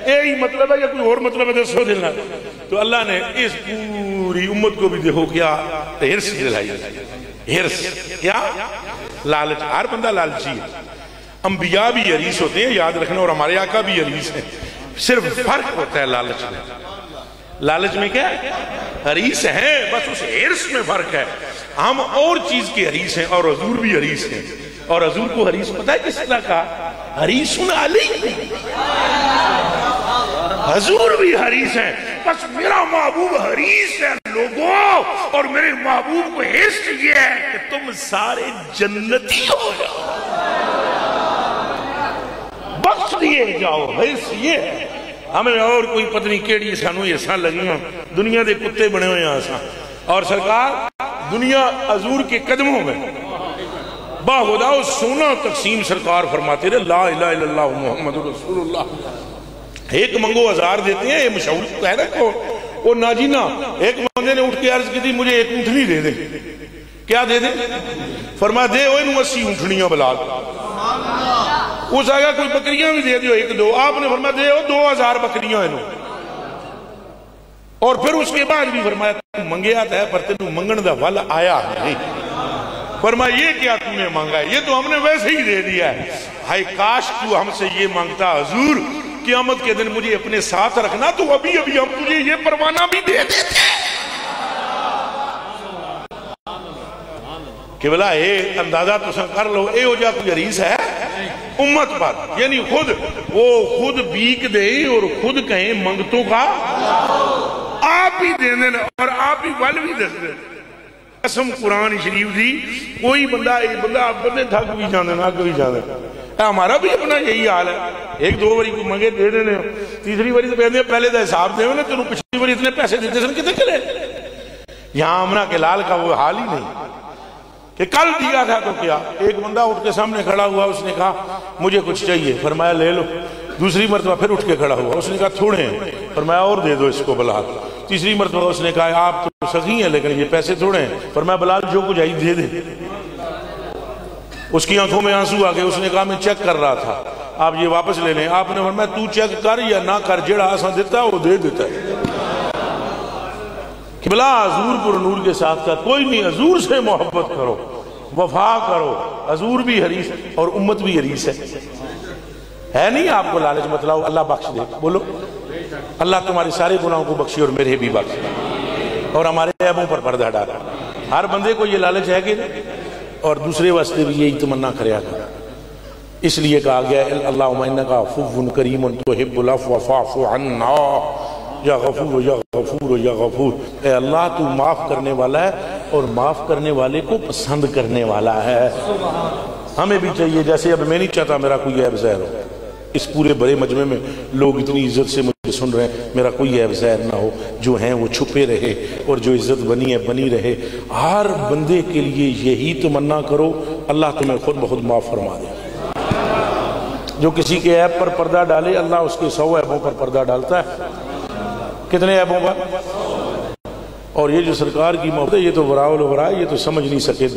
یہی مطلب ہے یا کوئی اور مطلب ہے؟ دسو دلنا۔ تو اللہ نے اس پوری امت کو بھی دیکھو کیا ہرس دلائی، ہرس کیا؟ لالچ۔ ہر بندہ لالچی ہے، انبیاء بھی حریص ہوتے ہیں، یاد رکھنا، اور ہمارے آقا بھی حریص ہیں، صرف فرق ہوتا ہے لالچ میں۔ لالچ میں کیا ہے؟ حریص ہیں، بس اس حرص میں فرق ہے۔ ہم اور چیز کے حریص ہیں اور حضور بھی حریص ہیں، اور حضور کو حریص پتہ ہے کس طرح کا؟ حریص علی، حضور بھی حریص ہیں، بس میرا محبوب حریص ہے لوگوں، اور میرے محبوب کو حرص یہ ہے کہ تم سارے جنتی ہو جاؤ، بخش دیے جاؤ، حرص یہ ہے۔ ہمیں اور کوئی پتہ نہیں کیڑی سانو ایسا لگی ہیں، دنیا دے کتے بنے ہوئے ہیں ایسا، اور سرکار دنیا حضور کے قدموں میں باخدا سونا تقسیم سرکار فرماتے رہے، لا الہ الا اللہ محمد رسول اللہ۔ ایک منگو 1000 دیتے ہیں، یہ مشہور ہے نا، وہ ناجینا ایک بندے نے اٹھ کے عرض کی تھی مجھے ایک اونٹنی دے دے۔ کیا دے دے؟ فرمایا دے وہ انہوں 80 اونٹنیاں بلال۔ اس آگا کوئی بکریاں بھی دے دیو 1-2، آپ نے فرمایا دے 2000 بکریاں انہوں، اور پھر اس کے بعد بھی فرمایا تم منگیا تھا پر تینوں منگن دا ول آیا نہیں۔ فرمایا یہ کیا تم نے مانگا ہے؟ یہ تو ہم نے ویسے ہی دے دیا ہے۔ ہائے کاش تو ہم سے یہ مانگتا حضور، قیامت کے دن مجھے اپنے ساتھ رکھنا تو ابھی ہم تجھے یہ پروانہ بھی دے دیتے۔ کہ بلا اے اندازہ تو سن کر لو، اے ہو جا کوئی حریص ہے امت پر، یعنی خود بیک دے اور خود کہیں منگتوں کا آپ ہی دے دیں اور آپ ہی ول بھی دے دیں۔ قسم قرآن شریف دی، کوئی بندہ تھک بھی جانے نہ کوئی جانے، ہمارا بھی اپنا یہی حال ہے، 1-2 باری کو منگے دے دینے، تیسری باری تو کہتے ہیں پہلے دا حساب دے ہونے، تینوں پچھلی باری اتنے پیسے دیتے سن کتے چلے۔ یہاں امنہ کے لال کا وہ حال ہی نہیں کہ کل دیا تھا تو کیا۔ ایک بندہ اٹھ کے سامنے کھڑا ہوا، اس نے کہا مجھے کچھ چاہیے، فرمایا لے لو۔ دوسری مرتبہ پھر اٹھ کے کھڑا ہوا، اس نے کہا تھوڑے ہیں، فرمایا اور دے دو اس کو بلال۔ تیسری مرتبہ اس نے کہا آپ تو سخی ہیں لیکن یہ پیسے تھوڑے ہیں، فرمایا بلال جو کچھ آئی دے دے۔ اس کی آنکھوں میں آنسو آ گئے، اس نے کہا میں چیک کر رہا تھا، آپ یہ واپس لے لیں۔ آپ نے فرمایا تو چیک کر یا نہ کر، جڑا آسان دیتا ہے وہ دے دیتا ہے۔ قبلہ حضور پر نور کے ساتھ کا کوئی نہیں، حضور سے محبت کرو، وفا کرو، حضور بھی حریص اور امت بھی حریص ہے نہیں؟ آپ کو لالچ متلاؤ، اللہ بخش دے، بولو اللہ تمہارے سارے گناہوں کو بخشے اور میرے بھی بخش اور ہمارے عیبوں پر پردہ ڈالا۔ ہر بندے کو یہ لالچ ہے کہ اور دوسرے واسطے بھی یہی تمنا کریا کرا۔ اس لیے کہا گیا اللہم انکا عفو کریم تحب العفو فاعف عنا، یا غفور یا غفور یا غفور، اے اللہ تو معاف کرنے والا ہے اور معاف کرنے والے کو پسند کرنے والا ہے۔ ہمیں بھی چاہیے، جیسے اب میں نہیں چاہتا میرا کوئی عیب ظاہر ہو، اس پورے بڑے مجمع میں لوگ اتنی عزت سے مجھے سن رہے ہیں، میرا کوئی عیب ظاہر نہ ہو، جو ہیں وہ چھپے رہے اور جو عزت بنی ہے بنی رہے۔ ہر بندے کے لیے یہی تمنا کرو، اللہ تمہیں خود بخود معاف فرما دے۔ جو کسی کے عیب پر پردہ ڈالے، اللہ اس کے 100 عیبوں پر پردہ ڈالتا ہے۔ کتنے عیبوں پر؟ اور یہ جو سرکار کی محبت ہے، یہ تو وراء الوراء، یہ تو سمجھ نہیں سکے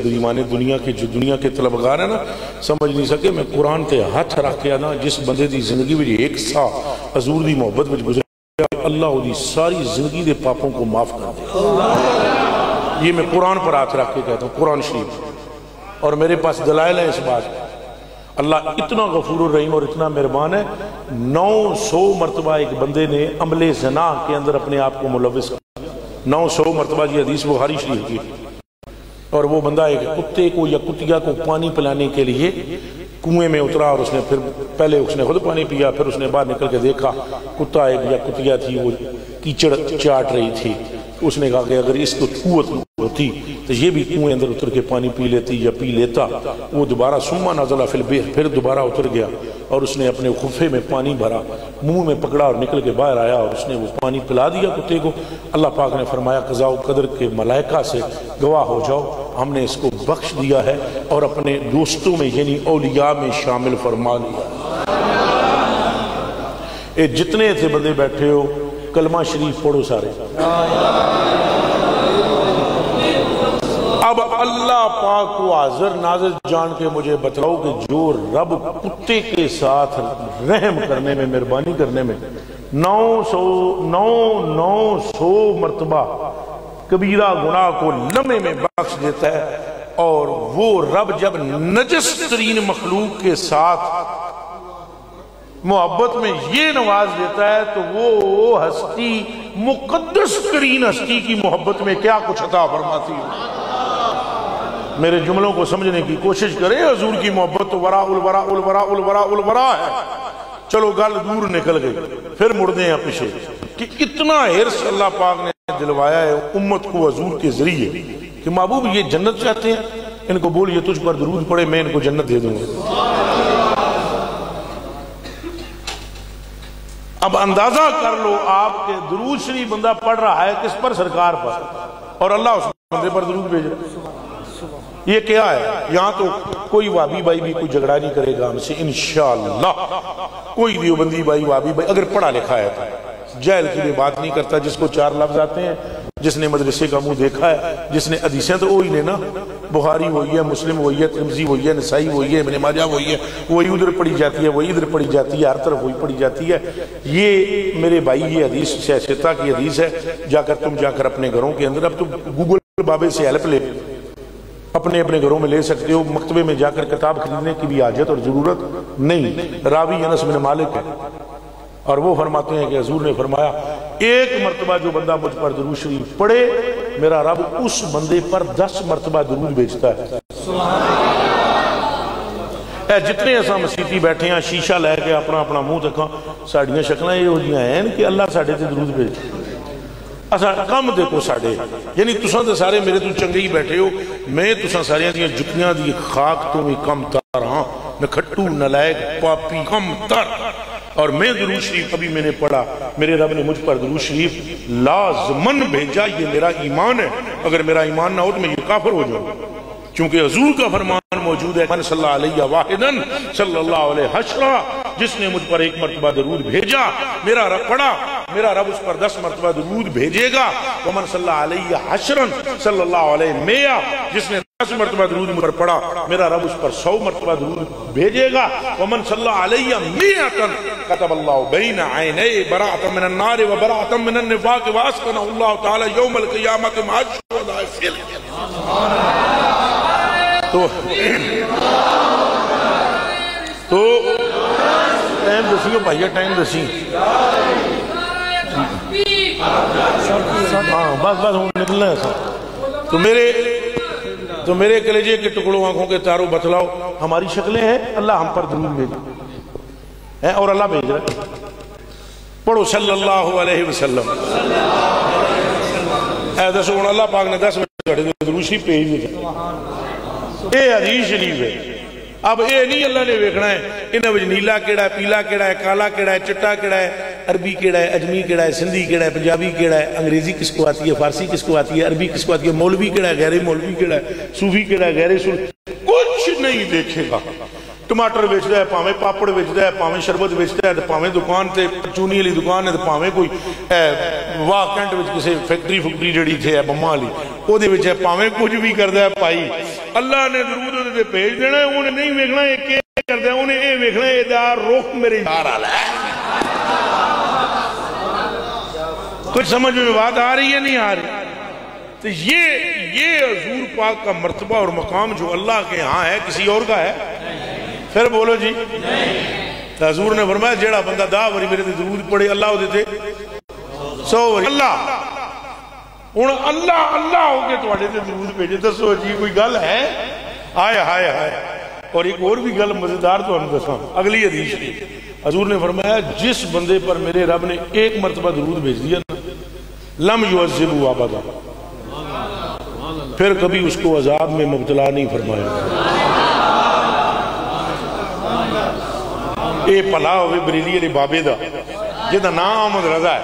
دنیا کے جو دنیا کے طلبگار ہیں نا، سمجھ نہیں سکے۔ میں قرآن تے ہاتھ رکھ کے نا، جس بندے دی زندگی میں ایک سا حضور دی محبت میں گزرے، اللہ دی ساری زندگی دے پاپوں کو معاف کر دے۔ یہ میں قرآن پر ہاتھ رکھ کے کہتا ہوں، قرآن شریف، اور میرے پاس دلائل ہیں اس بات۔ اللہ اتنا غفور الرحیم اور اتنا مہربان ہے، 900 مرتبہ ایک بندے نے عمل زنا کے اندر اپنے آپ کو ملوث کیا، 900 مرتبہ، یہ حدیث بخاری شریف کی۔ اور وہ بندہ ایک کتے کو یا کتیا کو پانی پلانے کے لیے کنویں میں اترا، اور اس نے پھر پہلے اس نے خود پانی پیا، پھر اس نے باہر نکل کے دیکھا کتا ایک یا کتیا تھی، وہ کیچڑ چاٹ رہی تھی۔ اس نے کہا کہ اگر اس کو قوت ہوتی تو یہ بھی کنویں اندر اتر کے پانی پی لیتی یا پی لیتا۔ وہ دوبارہ ثم نزل فی البئر، پھر دوبارہ اتر گیا اور اس نے اپنے خفے میں پانی بھرا، منہ میں پکڑا اور نکل کے باہر آیا اور اس نے وہ پانی پلا دیا کتے کو۔ اللہ پاک نے فرمایا قضاء و قدر کے ملائکہ سے گواہ ہو جاؤ، ہم نے اس کو بخش دیا ہے اور اپنے دوستوں میں یعنی اولیاء میں شامل فرما لیا۔ اے جتنے تھے بندے بیٹھے ہو، کلمہ شریف پڑھو سارے۔ اب اللہ پاک کو حاضر ناظر جان کے مجھے بتلاؤ کہ جو رب کتے کے ساتھ رحم کرنے میں، مہربانی کرنے میں 900 مرتبہ کبیرہ گناہ کو لمحے میں بخش دیتا ہے، اور وہ رب جب نجس ترین مخلوق کے ساتھ محبت میں یہ نواز دیتا ہے تو وہ ہستی مقدس ترین ہستی کی محبت میں کیا کچھ عطا فرماتی ہے۔ میرے جملوں کو سمجھنے کی کوشش کریں، حضور کی محبت تو وراء الوراء الوراء الوراء الوراء ہے۔ چلو گل دور نکل گئی، پھر مڑنے ہیں پیچھے کہ اتنا حرص اللہ پاک نے دلوایا ہے امت کو حضور کے ذریعے کہ محبوب یہ جنت چاہتے ہیں، ان کو بول یہ تجھ پر درود پڑے، میں ان کو جنت دے دوں گا۔ اب اندازہ کر لو آپ کے درود شریف بندہ پڑھ رہا ہے کس پر؟ سرکار پر، اور اللہ اس بندے پر درود بھیج رہا ہے۔ یہ کیا ہے؟ یہاں تو کوئی وابی بھائی بھی کوئی جھگڑا نہیں کرے گا ہم سے انشاءاللہ، کوئی دیوبندی بھائی وابی بھائی اگر پڑھا لکھا ہے تو جہل کی بھی بات نہیں کرتا، جس کو 4 لفظ آتے ہیں، جس نے مدرسے کا منہ دیکھا ہے، جس نے حدیثیں تو وہی نے نا، بخاری وہی ہے، مسلم وہی ہے، ترمذی وہی ہے، نسائی وہی ہے، ابن ماجہ وہی ہے، وہی ادھر پڑھی جاتی ہے، وہی ادھر پڑھی جاتی ہے، ہر طرف وہی پڑھی جاتی ہے۔ یہ میرے بھائی یہ حدیث شیطہ کی حدیث ہے، تم جا کر اپنے گھروں کے اندر، اب تو گوگل بابے سے ہیلپ لے اپنے گھروں میں لے سکتے ہو، مکتبے میں جا کر کتاب خریدنے کی بھی حاجت اور ضرورت نہیں۔ راوی انس بن مالک ہے اور وہ فرماتے ہیں کہ حضور نے فرمایا ایک مرتبہ جو بندہ مجھ پر درود شریف پڑھے، میرا رب اس بندے پر 10 مرتبہ درود بھیجتا ہے۔ اے جتنے ایسا مسیحی بیٹھے ہیں شیشہ لے کے اپنا اپنا منہ تکاں، ساڑیاں شکلیں یہ ہو جیاں ہیں کہ اللہ ساڑھے تے درود بھیج اسا کم دیکھو ساڑھے، یعنی تساں تے سارے میرے تو چنگے ہی بیٹھے ہو، میں تساں ساریاں دیاں جتیاں دی خاک تو بھی کم تر ہاں، نہ کھٹو نہ لائق پاپی کم تر، اور میں درود شریف کبھی میں نے پڑھا، میرے رب نے مجھ پر درود شریف لازمن بھیجا، یہ میرا ایمان ہے، اگر میرا ایمان نہ ہو تو میں یہ کافر ہو جاؤں، کیونکہ حضور کا فرمان موجود ہے من صلی اللہ علیہ واحدن صلی اللہ علیہ حشرہ، جس نے مجھ پر 1 مرتبہ درود بھیجا، میرا رب پڑھا، میرا رب اس پر 10 مرتبہ درود بھیجے گا، ومن صلی اللہ علیہ حشرن صلی اللہ علیہ میہ، جس نے 10 مرتبہ درود مجھ پر پڑھا، میرا رب اس پر 100 مرتبہ درود بھیجے گا، ومن صلی اللہ علیہ میہتن كتب الله بين عينيه براءة من النار وبراءة من النفاق واسكنه الله تعالى يوم القيامة مع الشهداء في الجنة. تو ٹائم دسی ہو بھائیہ ٹائم دسی ہاں بس ہوں نکلنا ہے سر. تو میرے کلیجے کے ٹکڑوں آنکھوں کے تاروں بتلاؤ ہماری شکلیں ہیں. اللہ ہم پر درود بھیجے اور اللہ بھیج رہا ہے. پڑھو صلی اللہ علیہ وسلم. اے دسو اللہ پاک نے 10 منٹ درود شریف بھیج دیا. اے حدیث شریف ہے. اب اے نہیں اللہ نے ویکھنا ہے انہاں وچ نیلا کیڑا ہے, پیلا کیڑا ہے, کالا کیڑا ہے, چٹا کیڑا ہے, عربی کیڑا ہے, اجمی کیڑا ہے, سندھی کیڑا ہے, پنجابی کیڑا ہے, انگریزی کس کو آتی ہے, فارسی کس کو آتی ہے, عربی کس کو آتی ہے, مولوی کیڑا ہے, غیر مولوی کیڑا ہے, صوفی کیڑا ہے, غیر صوفی, کچھ نہیں دیکھے گا. ٹماٹر بیچدا ہے, پاویں پاپڑ بیچدا ہے, پاویں شربت بیچدا ہے, تے پاویں دکان تے چونی والی دکان ہے, تے پاویں کوئی واہ کینٹ وچ کسے فیکٹری جڑی تھے ہے بماں والی او دے وچ ہے, پاویں کچھ بھی کردا ہے پائی. اللہ نے درود دے تے بھیج دینا ہے. انہیں نہیں ویکھنا ہے کہ کردا ہے, انہیں اے ویکھنا ہے دا رخ میرے یار والا ہے. کچھ سمجھ میں بات آ رہی ہے نہیں آ رہی؟ تو یہ حضور پاک کا مرتبہ اور مقام جو اللہ کے ہاں ہے کسی اور کا ہے؟ پھر بولو جی. تو حضور نے فرمایا جیڑا بندہ 10 واری میرے تے درود پڑھے اللہ ہو دیتے 100 واری. اللہ اللہ ہو کے تواڈے تے درود بھیجے. دسو جی کوئی گل ہے؟ ہائے ہائے ہائے. اور ایک اور بھی گل مزیدار تو ہم دساں. اگلی حدیث حضور نے فرمایا جس بندے پر میرے رب نے ایک مرتبہ درود بھیج دیا لم یعذبہ ابدا, پھر کبھی اس کو عذاب میں مبتلا نہیں فرمایا. اے پلا ہوئے بریلی علی بابے دا جہاں نام احمد رضا ہے.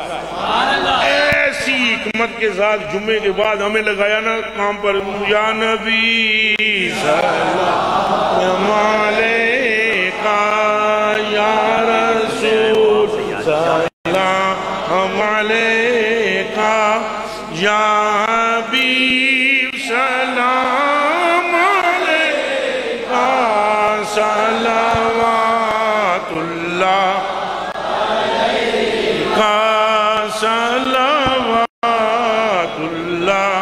ایسی حکمت کے ساتھ جمعے کے بعد ہمیں لگایا نا کام پر یا نبی سلام علیکہ یا رسول سلام علیکہ یا حبیب سلام علیکہ صلوات اللہ کا صلوات اللہ.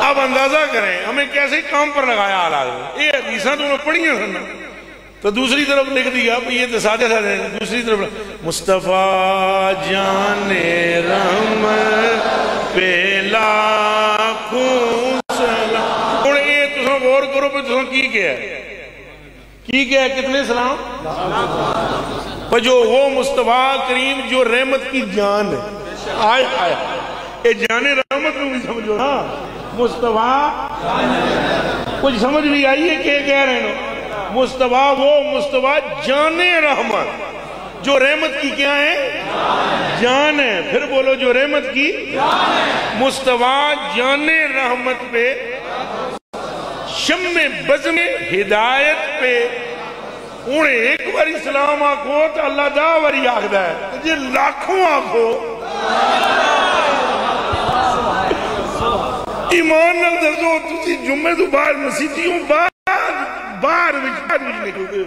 اب اندازہ کریں ہمیں کیسے کام پر لگایا حالات. یہ حدیثاں تو انہوں پڑھی ہیں سننا تو دوسری طرف لکھ دیا یہ تو سادے ہیں. دوسری طرف مصطفیٰ جان رحمت پہ لاکھوں سلام. اور یہ تساں غور کرو پہ تساں کی کیا ہے کتنے سلام پر جو وہ مصطفیٰ کریم جو رحمت کی جان ہے. آئے آئے اے جان رحمت میں بھی سمجھو نا مصطفیٰ کچھ سمجھ بھی آئی ہے کہ کہہ رہے ہیں مصطفیٰ وہ مصطفیٰ جان رحمت جو رحمت کی کیا ہے جان ہے. پھر بولو جو رحمت کی مصطفیٰ جان رحمت پہ شم بزم ہدایت پہ انہیں ایک باری سلام آکھو تو اللہ 10 باری آکھدا ہے. جی لاکھوں آکھو ایمان نال دسو تسی جمعے تو باہر مسیحیوں باہر نکل گئے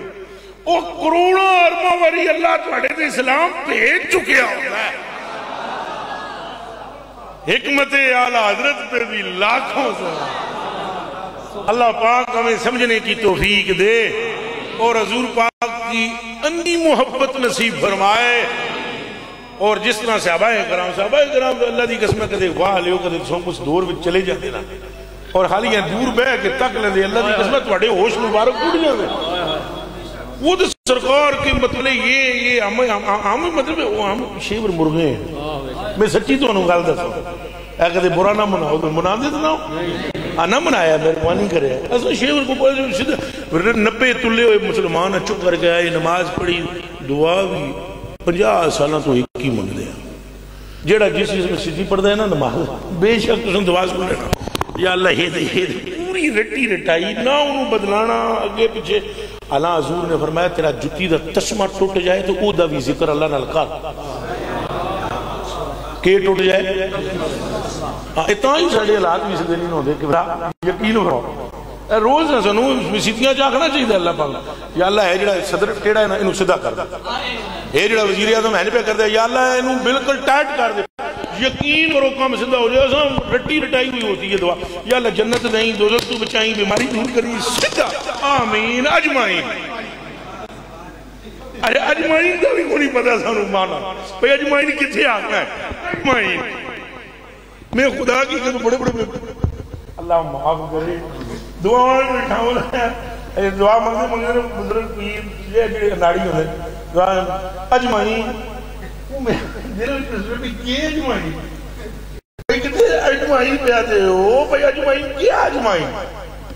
او کروڑوں اربوں باری اللہ تواڈے تے اسلام بھیج چکیا ہوتا ہے. حکمت اعلیٰ حضرت پہ بھی لاکھوں سے. اللہ پاک ہمیں سمجھنے کی توفیق دے اور حضور پاک کی اندھی محبت نصیب فرمائے. اور جس طرح صحابہ کرام اللہ دی قسمہ کدے واہ لیو کدے سو کچھ دور بھی چلے جاتے نا اور حالی ہیں دور بہ کے تک لیں دے اللہ دی قسمہ تواڈے ہوش مبارک اڑ جاوے. وہ تو سرکار کے مطلب یہ ہم مطلب ہم شیور مرغے ہیں. میں سچی تو انہوں گال دستا ہوں اے کدے برا نہ مناؤ تو منا دیتا نہ نہ منایا مہربانی کرے. اصلا شیور کو 90 تلے ہوئے مسلمان چپ کر کے آئے نماز پڑھی دعا بھی 50 سالہ تو ایک ہی منگ دیا. جیڑا جس چیز میں سیدھی پڑھ دے نا نماز بے شک تو سن دعا سن لینا یا اللہ یہ پوری رٹی رٹائی نہ انہوں بدلانا اگے پیچھے. اللہ حضور نے فرمایا تیرا جتی دا تسمہ ٹوٹ جائے تو او دا بھی ذکر اللہ نال کر کہ ٹوٹ جائے. اتنا ہی ساڑھے حالات بھی سے نہیں ہوتے کہ یقین ہو روز نہ سنو مسیتیاں چاہنا چاہیے اللہ پاک یا اللہ ہے جڑا صدر ٹیڑا ہے نا انہوں سدھا کر دے، یہ جڑا وزیر اعظم ہے پہ کر دے یا اللہ انہوں بالکل ٹائٹ کر دے، یقین کرو کام سدھا ہو جائے، رٹی رٹائی ہوئی ہوتی ہے دعا یا اللہ جنت دیں دوزخ تو بچائیں بیماری دور کری سدھا آمین اجمعین۔ ارے اجمعین کا بھی کو نہیں پتا سانو مانا بھئی اجمعین کتھے آگا ہے اجمعین میں خدا کی کہ بڑے بڑے اللہ معاف کرے دعا میں بٹھاؤں ہے دعا مانگے بزرگ پیر یہ جڑے ناڑی ہوتے دعا اجمعین دل میں کیے اجمعین بھئی کتنے اجمعین پہ آتے ہو بھئی اجمعین کیا اجمعین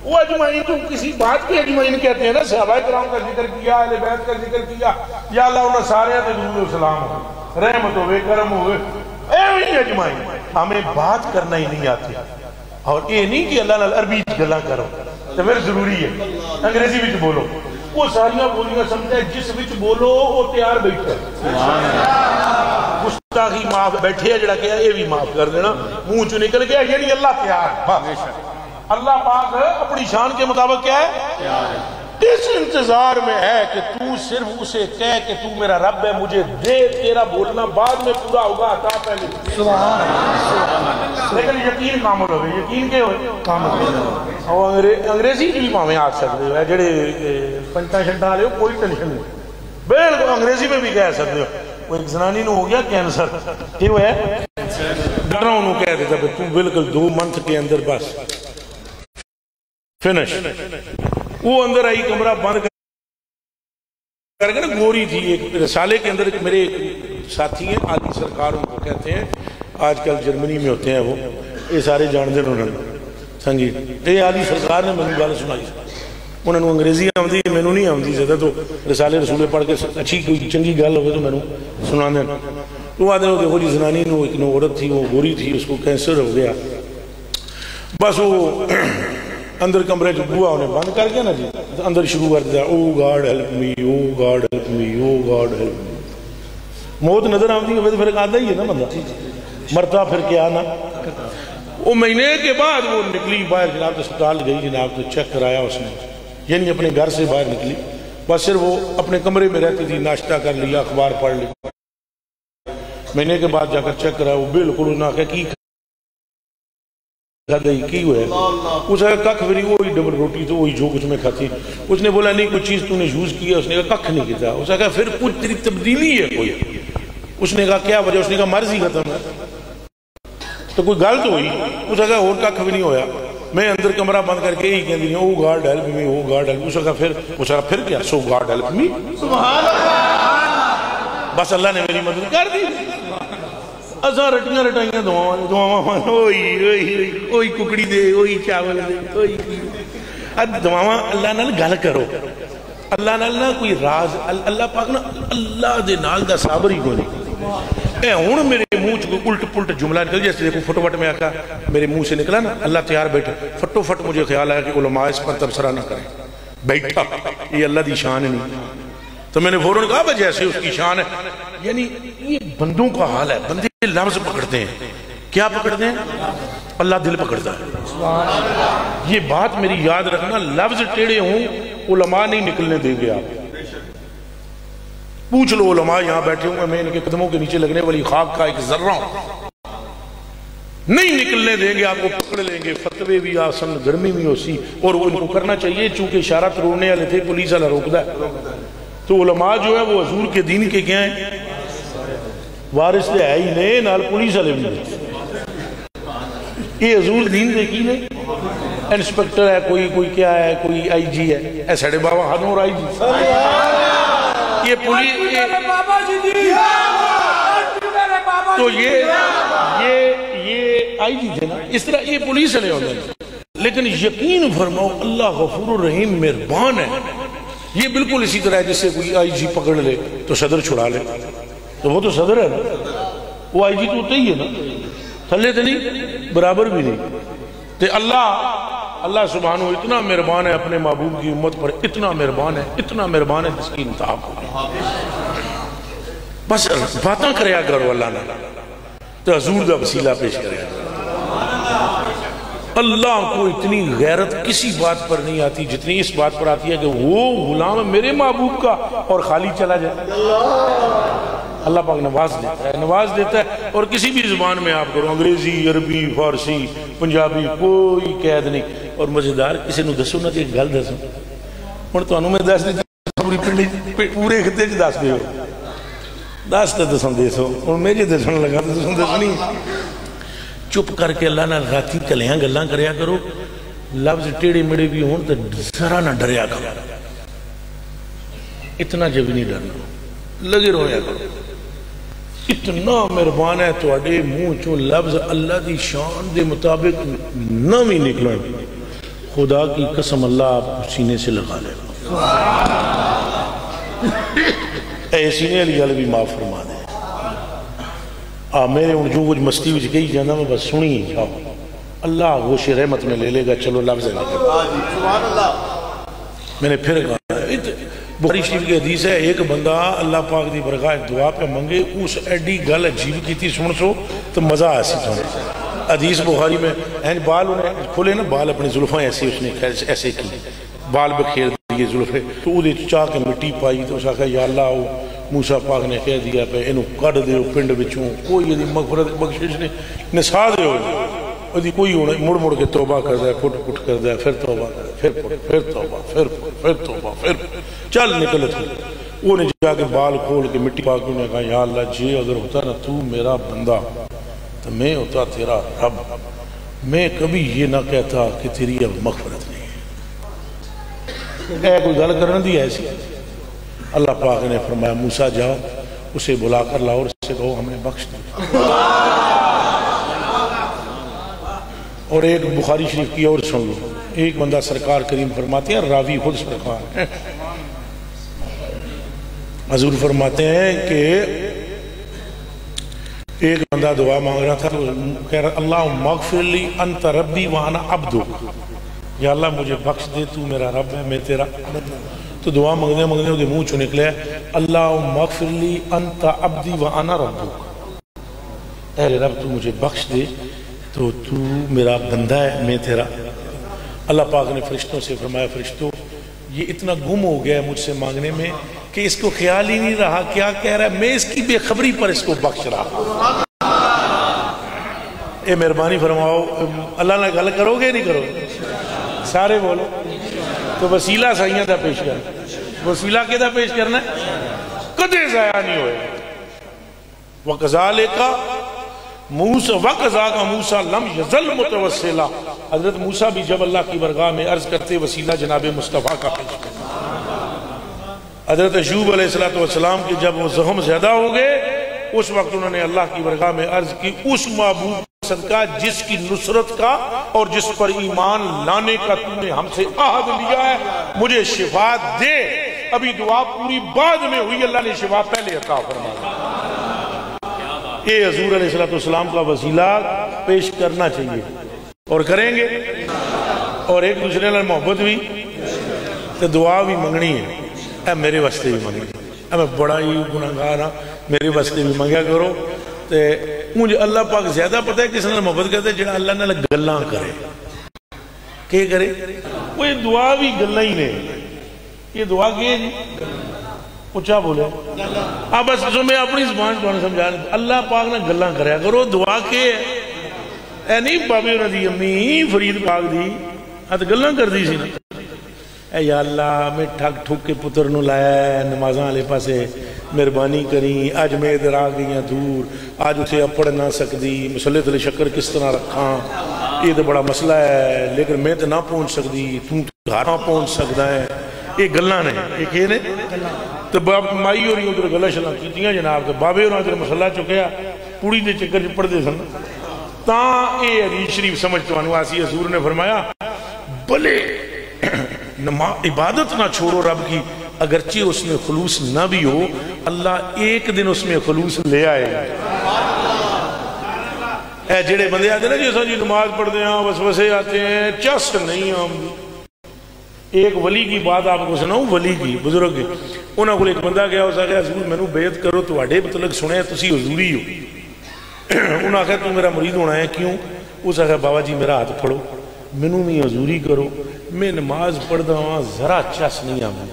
وہ اجمعین تو کسی بات کی اجمعین کہتے ہیں نا صحابہ کرام کا ذکر کیا اہل بیت کا ذکر کیا یا اللہ انہوں سارے آتے درود و سلام ہوئے رحمت ہوئے کرم ہوئے اے اجمعین ہمیں بات کرنا ہی نہیں آتی اور یہ نہیں کہ اللہ اللہ عربی گلا کرو تو پھر ضروری ہے انگریزی وچ بولو وہ ساریاں بولیاں سمجھے جس وچ بولو وہ تیار بیٹھے گستاخی معاف بیٹھے جڑا کیا یہ بھی معاف کر دینا منہ چو نکل گیا یعنی اللہ تیار اللہ پاک اپنی شان کے مطابق کیا ہے اس انتظار میں ہے کہ تو صرف اسے کہہ کہ تو میرا رب ہے مجھے دے تیرا بولنا بعد میں پورا ہوگا عطا پہلے سبحان اللہ لیکن یقین کامل ہوگا یقین کے ہوئے کامل ہوگا اور انگریزی بھی پاہمیں آگ سکتے ہو جڑے پنٹا شنٹا لے ہو کوئی ٹینشن نہیں بالکل انگریزی میں بھی کہہ سکتے ہو وہ ایک زنانی نے ہو گیا کینسر یہ وہ ہے ڈرہ انہوں کہہ دیتا کہ تو بالکل 2 منتھ کے اندر بس فنش وہ اندر آئی کمرہ بند کر کے نا گوری تھی ایک رسالے کے اندر میرے ساتھی ہیں عالی سرکار ان کو کہتے ہیں آج کل جرمنی میں ہوتے ہیں وہ یہ سارے جان دیں انہوں نے سنگیت یہ عالی سرکار نے میں گل سنائی انہوں نے انگریزی آمدی میں نہیں آمدی زیادہ تو رسالے رسولے پڑھ کے اچھی کوئی چنگی گل ہوئے تو میں سنا دیں تو آدھے ہو دیکھو جی زنانی نے ایک عورت تھی وہ گوری تھی اس کو کینسر ہو گیا بس وہ اندر کمرے جو بوا انہیں بند کر گیا نا جی اندر شروع کر دیا او گاڈ ہیلپ می او گاڈ ہیلپ می او گاڈ ہیلپ می موت نظر آمدی ہے پھر آدھا ہی ہے نا بندہ مرتا پھر کیا نا وہ مہینے کے بعد وہ نکلی باہر جناب تو اسپتال گئی جناب تو چیک کرایا اس نے یعنی اپنے گھر سے باہر نکلی بس صرف وہ اپنے کمرے میں رہتی تھی ناشتہ کر لیا اخبار پڑھ لیا مہینے کے بعد جا کر چیک کرایا وہ بالکل انہوں نے کہا کی ہوئے اس نے کھا پھری وہی ڈبل روٹی تو وہی جو کچھ میں کھاتی اس نے بولا نہیں کوئی چیز تو نے یوز کیا اس نے کہا کھا نہیں کیا اس نے کہا پھر کچھ تیری تبدیلی ہے کوئی اس نے کہا کیا وجہ اس نے کہا مرض ہی ختم ہے تو کوئی گل تو ہوئی اس نے کہا اور کھا بھی نہیں ہویا میں اندر کمرہ بند کر کے یہی کہہ دی او گاڈ ہیلپ می او گاڈ ہیلپ اس نے کہا پھر کیا سو گاڈ ہیلپ می سبحان اللہ بس اللہ نے میری مدد کر دی ازاں رٹیاں رٹائیاں دعاواں اوہی ککڑی دے اوہی چاول دے اوہی دعاواں اللہ نال گل کرو اللہ نال نہ کوئی راز اللہ پاک نا اللہ دے نال دا صابر ہی کوئی اے ہن میرے منہ چ الٹ پلٹ جملہ نکل جیسے دیکھو فٹو فٹ میں آکا میرے منہ سے نکلا نا اللہ تیار بیٹھے فٹو فٹ مجھے خیال آیا کہ علماء اس پر تبصرہ نہ کریں بیٹھا یہ اللہ دی شان نہیں تو میں نے فوراً کہا بھائی جیسے اس کی شان ہے یعنی یہ بندوں کا حال ہے بندے لفظ پکڑتے ہیں کیا پکڑتے ہیں اللہ دل پکڑتا ہے یہ بات میری یاد رکھنا لفظ ٹیڑے ہوں علماء نہیں نکلنے دیں گے آپ پوچھ لو علماء یہاں بیٹھے ہوں میں ان کے قدموں کے نیچے لگنے والی خاک کا ایک ذرہ نہیں نکلنے دیں گے آپ کو پکڑ لیں گے فتوے بھی آسن گرمی بھی ہو سی اور وہ ان کو کرنا چاہیے چونکہ اشارت روڑنے والے تھے پولیس والا روکتا ہے تو علماء جو ہے وہ حضور کے دین کے کیا ہیں وارث دے ہے ہی نہیں نال پولیس والے بھی یہ حضور دین دے کی نہیں انسپیکٹر ہے کوئی کیا ہے کوئی آئی جی ہے اے ساڑھے بابا ہنور آئی جی یہ پولیس تو یہ آئی جی تھے نا اس طرح یہ پولیس والے ہوتے ہیں لیکن یقین فرماؤ اللہ غفور الرحیم مہربان ہے یہ بالکل اسی طرح ہے جس سے کوئی آئی جی پکڑ لے تو صدر چھڑا لے تو وہ تو صدر ہے نا وہ آئی جی تو ہوتا ہی ہے نا تھلے تو نہیں برابر بھی نہیں تو اللہ سبحانہ اتنا مہربان ہے اپنے محبوب کی امت پر اتنا مہربان ہے جس کی انتہا کو بس باتاں کریا کرو اللہ نے تو حضور دا وسیلہ پیش کریا اللہ کو اتنی غیرت کسی بات پر نہیں آتی جتنی اس بات پر آتی ہے کہ وہ غلام میرے محبوب کا اور خالی چلا جائے. اللہ پاک نواز دیتا ہے اور کسی بھی زبان میں آپ کرو، انگریزی، عربی، فارسی، پنجابی، کوئی قید نہیں. اور مزیدار کسی نو دسو نا کہ گل دسو ہن تانوں میں دس دی پورے خطے چ دس دیو، دس تے دسن دیسو ہن میرے دسن لگا تے دسن دسنی. چپ کر کے اللہ نہ راتی کلیاں گلاں کریا کرو، لفظ ٹیڑے مڑے بھی ہون تے ذرا نہ ڈریا کرو، اتنا جب نہیں ڈرنا، لگے رویا کرو. اتنا مہربان ہے تواڈے منہ چوں لفظ اللہ دی شان دے مطابق نہ بھی نکلن، خدا کی قسم اللہ آپ سینے سے لگا لے گا. اے سینے علی گل بھی معاف فرما دے. میرے ان جو کچھ مستی وچ گئی جانا میں بس سنی جاؤ، اللہ غوش رحمت میں لے لے گا. چلو لفظ ہے سبحان اللہ. میں نے پھر کہا بخاری شریف کی حدیث ہے، ایک بندہ اللہ پاک دی برگاہ دعا پہ منگے، اس ایڈی گل عجیب کی تھی سن سو تو مزہ آسی تھا. حدیث بخاری میں بال انہیں کھولے نا، بال اپنی زلفیں ایسے اس نے ایسے کی، بال بکھیر دیے زلفیں، تو وہ چاہ کے مٹی پائی تو اس نے کہا یا اللہ موسیٰ پاک نے کہہ دیا پہ انہوں کڑ دے ہو پنڈ بچوں، کوئی یہ مغفرت بخشش نے نسا دے ہو، وہ کوئی مڑ مڑ کے توبہ کر دے، پھٹ پھٹ کر دے، پھر توبہ کر دے، پھر پھٹ، پھر توبہ، پھر پھٹ، پھر توبہ، پھر چل نکل تھے. وہ نے جا کے بال کھول کے مٹی پاک نے کہا یا اللہ جی اگر ہوتا نا تو میرا بندہ تو میں ہوتا تیرا رب، میں کبھی یہ نہ کہتا کہ تیری اب مغفرت نہیں ہے. کوئی گل کرنے دی ایسی. اللہ پاک نے فرمایا موسیٰ جاؤ اسے بلا کر لاؤ اور اس سے کہو ہمیں بخش دے. اور ایک بخاری شریف کی اور سن لو، ایک بندہ سرکار کریم فرماتے ہیں، راوی خود سرکار ہیں، حضور فرماتے ہیں کہ ایک بندہ دعا مانگ رہا تھا تو کہہ رہا اللہم اغفر لی انت ربی وانا عبدک، یا اللہ مجھے بخش دے تو میرا رب ہے میں تیرا. تو دعا مانگنے مانگنے دے منہ چو نکلے اللہم اغفر لی انت عبدی وانا ربک، اے رب تو مجھے بخش دے تو تو میرا بندہ ہے میں تیرا. اللہ پاک نے فرشتوں سے فرمایا فرشتوں یہ اتنا گم ہو گیا ہے مجھ سے مانگنے میں کہ اس کو خیال ہی نہیں رہا کیا کہہ رہا ہے، میں اس کی بے خبری پر اس کو بخش رہا. اے مہربانی فرماؤ اللہ نے گل کرو گے نہیں کرو گے؟ سارے بولو. تو وسیلہ سائیاں دا پیش کرنا، وسیلہ کے دا پیش کرنا ہے کدے ضائع نہیں ہوئے. وَقَذَالِكَ موسیٰ وَقَذَاكَ موسیٰ لَمْ يَزَلْ مُتَوَسِّلًا. حضرت موسیٰ بھی جب اللہ کی برگاہ میں عرض کرتے وسیلہ جناب مصطفیٰ کا پیش کرتے. حضرت ایوب علیہ السلام کی جب وہ زخم زیادہ ہو گئے اس وقت انہوں نے اللہ کی برگاہ میں عرض کی اس معبود صدقہ جس کی نصرت کا اور جس پر ایمان لانے کا تم نے ہم سے عہد لیا ہے مجھے شفا دے. ابھی دعا پوری بعد میں ہوئی، اللہ نے شفا پہلے عطا فرمایا. یہ حضور علیہ السلام کا وسیلہ پیش کرنا چاہیے اور کریں گے، اور ایک دوسرے نے محبت بھی تو دعا بھی منگنی ہے. اے میرے واسطے بھی منگنی ہے، اے میں بڑا ہی گناہگار ہاں میرے واسطے بھی منگیا کرو. مجھے اللہ پاک زیادہ پتہ ہے کس نے محبت کرتے جہاں اللہ نے گلاں کرے. کیا کرے؟ وہ یہ دعا بھی گلاں ہی نہیں. یہ دعا کیا جی اچھا بولے آپ بس میں اپنی زبان سے سمجھا اللہ پاک نے گلاں کریا کرو. دعا کے اے نہیں بابے انہوں دی امی فرید پاک دی ہاتھ گلاں کر دی سی نا. اے یا اللہ میں ٹھک ٹھک کے پتر نو لایا ہے نمازاں والے پاسے مہربانی کریں. آج میں ادھر آ گئی ہیں دور، آج اسے پڑھ نہ سکتی، مسلح تلے شکر کس طرح رکھاں یہ تو بڑا مسئلہ ہے، لیکن میں تو نہ پہنچ سکتی تم گھر نہ پہنچ سکتا ہے. یہ گلاں نے ایک یہ نے تو مائی اور ادھر گلا شلاں کیتیاں جناب تو بابے اور ادھر مسئلہ چکیا پوڑی دے چکر پڑھتے سن تاں اے حدیث شریف سمجھ تو انو آسی. حضور نے فرمایا بلے عبادت نہ چھوڑو رب کی اگرچہ اس میں خلوص نہ بھی ہو، اللہ ایک دن اس میں خلوص لے آئے. اے جڑے بندے آتے ہیں نا جیسا جی نماز پڑھتے ہیں وسوسے آتے ہیں چس نہیں. ہم ایک ولی کی بات آپ کو سناؤں، ولی کی بزرگ کی. انہوں کو ایک بندہ گیا اس آگیا حضور میں نو بیعت کرو تو اڈے مطلق سنے تسی حضوری ہو. انہوں آگیا تو میرا مرید ہونا ہے کیوں؟ اس آگیا بابا جی میرا ہاتھ پھڑو. مینوں بھی حضوری کرو، میں نماز پڑھدا ہاں ذرا چس نہیں آتی۔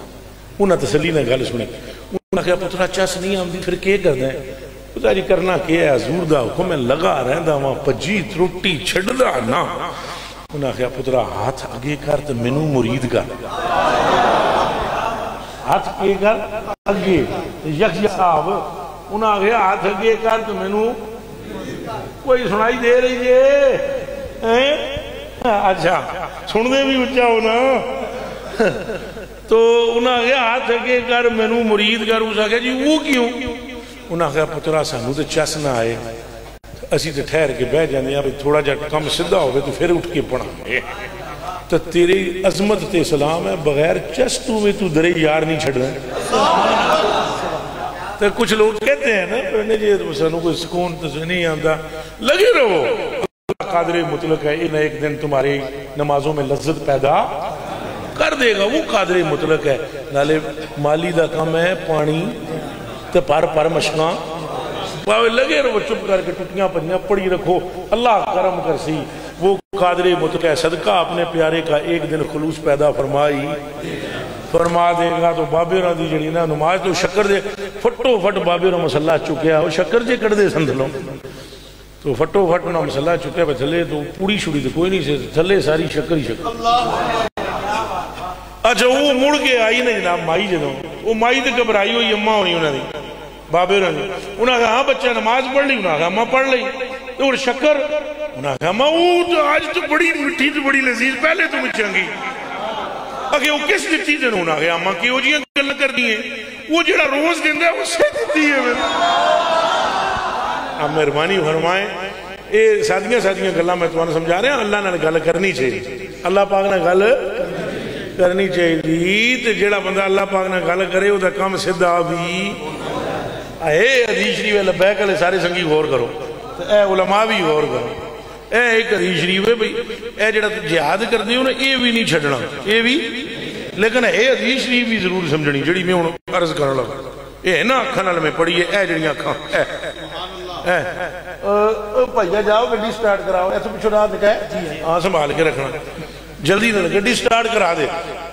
انہاں تسلی نہ گل سنی، انہاں کہا پترا چس نہیں آتی پھر کیا کرنا ہے؟ پتہ جی کرنا کیا ہے، حضور دا حکم ہے لگا رہندا ہاں پجی تروٹی چھڑدا نہ۔ انہاں کہا پترا ہاتھ اگے کر تے مینوں مرید کر، ہاتھ اگے کر اگے یک صاحب انہاں کہا ہاتھ اگے کر تے مینوں کوئی سنائی دے رہی ہے؟ اچھا سننے بھی اچھا ہونا۔ تو انہاں کہا ہاتھ اگے کر مینوں مرید کر۔ اس آگے جی وہ کیوں؟ انہاں کہا پترا سانو تے چس نہ آئے، اسی تے ٹھہر کے بہ جانے ہیں، تھوڑا جا کم سدھا ہوئے تو پھر اٹھ کے پڑھا گے۔ تو تیری عظمت تے سلام ہے، بغیر چس تو میں تو درے یار نہیں چھڑ رہے۔ تو کچھ لوگ کہتے ہیں نا پڑھنے جی سانو کوئی سکون تو نہیں آتا، لگے رہو، اللہ قادر مطلق ہے، انہیں ایک دن تمہاری نمازوں میں لذت پیدا کر دے گا، وہ قادر مطلق ہے۔ نالے مالی دا کم ہے پانی تے پر مشکاں باوے لگے رہو، چپ کر کے ٹوٹیاں پڑھیاں پڑھی رکھو، اللہ کرم کر سی، وہ قادر مطلق ہے۔ صدقہ اپنے پیارے کا ایک دن خلوص پیدا فرما دے گا۔ تو بابے راں دی جڑی نا نماز تو شکر دے فٹو فٹ بابے راں مسلح چکیا، وہ شکر جے کر دے سندلوں تو فٹو فٹ نہ مسلح چکیا پہ تھلے تو پوڑی شوڑی تو کوئی نہیں سے تھلے ساری شکر ہی شکر۔ اچھا وہ مڑ کے آئی نا جناب مائی جدوں، وہ مائی تے گھبرائی ہوئی اماں ہونی انہاں دی بابے راں دی، انہاں کہا ہاں بچہ نماز پڑھ لی، انہاں کہا اماں پڑھ لی، اور شکر انہاں کہا اماں وہ تو آج تو بڑی مٹھی تو بڑی لذیذ، پہلے تو مچھاں گی اگے وہ کس دیتی دن انہاں کہا اماں کی ہو جیاں گل کر دی ہیں، وہ جڑا روز دن ہے اس سے دیتی ہے میں۔ آپ مہربانی فرمائیں، اے سادیاں گلاں میں تمہیں سمجھا رہے ہیں، اللہ نے گل کرنی چاہیے، اللہ پاک نے گل کرنی چاہیے، تو جڑا بندہ اللہ پاک نے گل کرے وہ دا کام سدھا بھی اے حدیث شریف ہے لبیک علیہ سارے سنگی غور کرو، اے علماء بھی غور کرو، اے ایک حدیث شریف ہے بھئی اے جڑا جہاد کر دی انہیں اے بھی نہیں چھڑنا، اے بھی لیکن اے حدیث شریف بھی ضرور سمجھنی جڑی میں انہوں عرض کرنے لگا، اے نا کھنال میں پڑھئے اے جڑیاں کھان اے بھائیہ جاؤ گڈی سٹارٹ کراؤ، ایسا پچھو رات نکائے ہاں سنبھال کے رکھنا، جلدی نہ گڈی سٹارٹ کرا دے،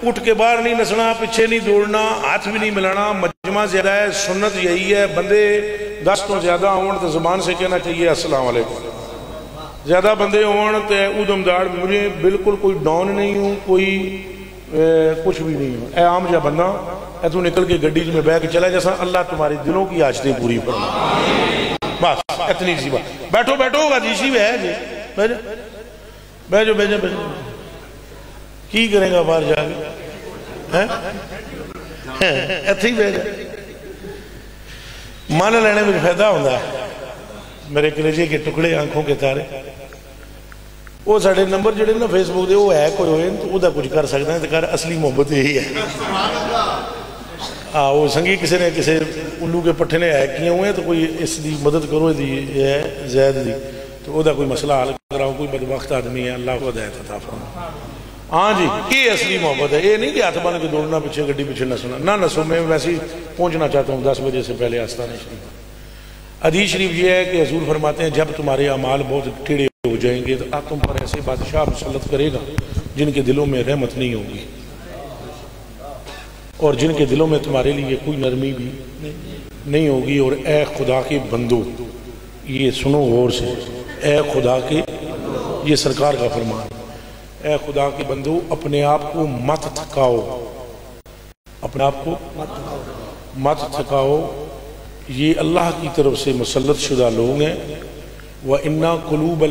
اٹھ کے باہر نہیں نسنا، پیچھے نہیں دوڑنا، ہاتھ بھی نہیں ملانا، مجمع زیادہ ہے، سنت یہی ہے، بندے 10 تو زیادہ ہون تو زبان سے کہنا چاہیے السلام علیکم، زیادہ بندے ہون تو ادم داڑ مجھے بالکل کوئی ڈاؤن نہیں ہوں، کوئی کچھ بھی نہیں ہوں، اے عام جا بندہ اے تو نکل کے گڈی میں بیٹھ کے چلا جیسا اللہ تمہاری دلوں کی حاجتیں پوری فرمائے، بس اتنی سی بات، بیٹھو ہوگا جیسی بھی ہے جی بیجو کی کریں گا باہر جا کے ایتھے ہی بیجا مان لینے میں فائدہ ہوتا ہے، میرے کلیجے کے ٹکڑے آنکھوں کے تارے، وہ ساڑھے نمبر جڑے نا فیس بک دے وہ ہے کوئی ہوئے تو وہ دا کچھ کر سکتا ہے تو کر اصلی محبت یہی ہے۔ وہ سنگی کسی نے کسی الو کے پٹھے نے ہے کیے ہوئے تو کوئی اس دی مدد کرو دی ہے زید دی تو وہ دا کوئی مسئلہ حل کراؤ، کوئی بدبخت آدمی ہے اللہ کو ہدایت عطا فرمائے۔ ہاں جی یہ اصلی محبت ہے، یہ نہیں کہ ہاتھ باندھ کے دوڑنا پیچھے گڈی پیچھے نسنا، نہ نسو، میں ویسے ہی پہنچنا چاہتا ہوں 10 بجے سے پہلے آستانہ شریف۔ حدیث شریف یہ ہے کہ حضور فرماتے ہیں جب تمہارے اعمال بہت ٹیڑے ہو جائیں گے تو تم پر ایسے بادشاہ مسلط کرے گا جن کے دلوں میں رحمت نہیں ہوگی اور جن کے دلوں میں تمہارے لیے کوئی نرمی بھی نہیں ہوگی، اور اے خدا کے بندو یہ سنو غور سے، اے خدا کے، یہ سرکار کا فرمان، اے خدا کے بندو اپنے آپ کو مت تھکاؤ، اپنے آپ کو مت تھکاؤ، یہ اللہ کی طرف سے مسلط شدہ لوگ ہیں، وَإِنَّا قُلُوبَ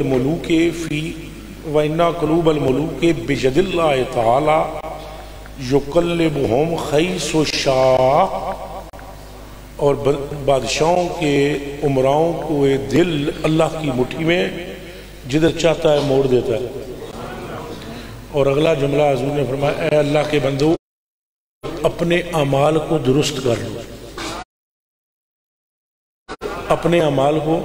الْمُلُوكِ بِجَدِ اللَّهِ تَعَالَى يُقَلِّبُهُمْ خَيْسُ الشَّاءِ، اور بادشاہوں کے عمراؤں کو دل اللہ کی مٹھی میں جدھر چاہتا ہے موڑ دیتا ہے۔ اور اگلا جملہ حضور نے فرمایا اے اللہ کے بندو اپنے اعمال کو درست کر لو، اپنے اعمال کو،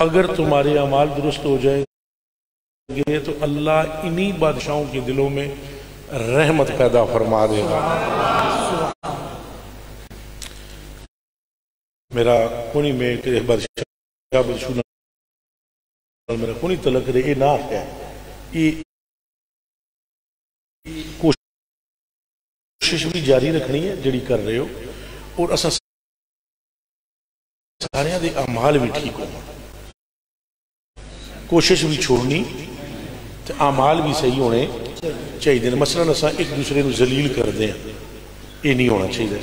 اگر تمہارے اعمال درست ہو جائیں گے تو اللہ انہی بادشاہوں کے دلوں میں رحمت پیدا فرما دے گا۔ میرا کونی میں کہ بادشاہ میرا کونی تلک رہے یہ نہ ہے یہ کوشش بھی جاری رکھنی ہے جڑی کر رہے ہو، اور اساں سارے دے اعمال بھی ٹھیک ہو، کوشش بھی چھوڑنی تے اعمال بھی صحیح ہونے چاہیے۔ مثلا اساں ایک دوسرے کو ذلیل کر دیں، یہ نہیں ہونا چاہیے۔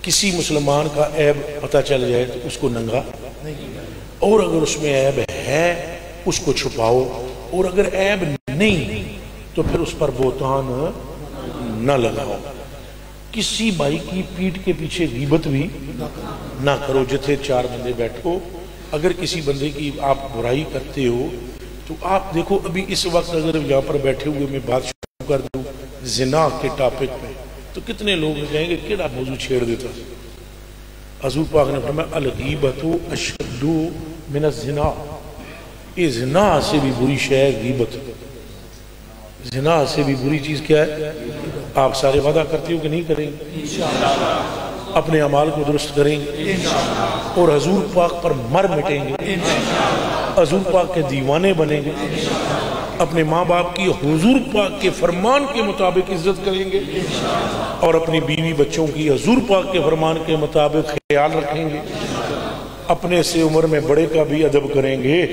کسی مسلمان کا عیب پتہ چل جائے تو اس کو ننگا، اور اگر اس میں عیب ہے اس کو چھپاؤ، اور اگر عیب نہیں تو پھر اس پر بہتان نہ لگاؤ۔ کسی بھائی کی پیٹ کے پیچھے غیبت بھی نہ کرو۔ جتھے چار بندے بیٹھو، اگر کسی بندے کی آپ برائی کرتے ہو تو آپ دیکھو، ابھی اس وقت اگر یہاں پر بیٹھے ہوئے میں بات شروع کر دوں زنا کے ٹاپک پہ تو کتنے لوگ کہیں گے کیڑا موضوع چھیڑ دیتا۔ حضور پاک نے فرمایا الغیبۃ اشد من الزنا، یہ زنا سے بھی بری شے ہے غیبت۔ زنا سے بھی بری چیز کیا ہے؟ آپ سارے وعدہ کرتے ہو کہ نہیں کریں گے؟ اپنے اعمال کو درست کریں گے اور حضور پاک پر مر مٹیں گے، حضور پاک کے دیوانے بنیں گے، اپنے ماں باپ کی حضور پاک کے فرمان کے مطابق عزت کریں گے، اور اپنی بیوی بچوں کی حضور پاک کے فرمان کے مطابق خیال رکھیں گے، اپنے سے عمر میں بڑے کا بھی ادب کریں گے،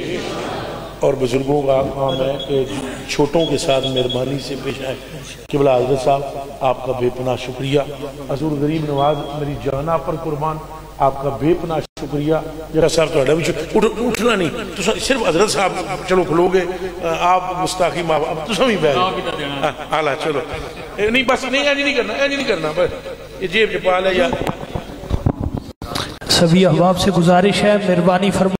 اور بزرگوں کا کام ہے کہ چھوٹوں کے ساتھ مہربانی سے پیش آئیں۔ قبلہ حضرت صاحب آپ کا بے پناہ شکریہ، حضور غریب نواز میری جانا پر قربان آپ کا بے پناہ شکریہ۔ جرا صاحب تو اٹھنا نہیں، تو صرف حضرت صاحب چلو کھلو گے، آپ مستاقی ماں اب تو سمجھ پہ آلہ چلو نہیں، بس نہیں ایجی نہیں کرنا، ایجی نہیں کرنا، بس یہ جیب چپال ہے یا سبھی احباب سے گزارش ہے مہربانی فرما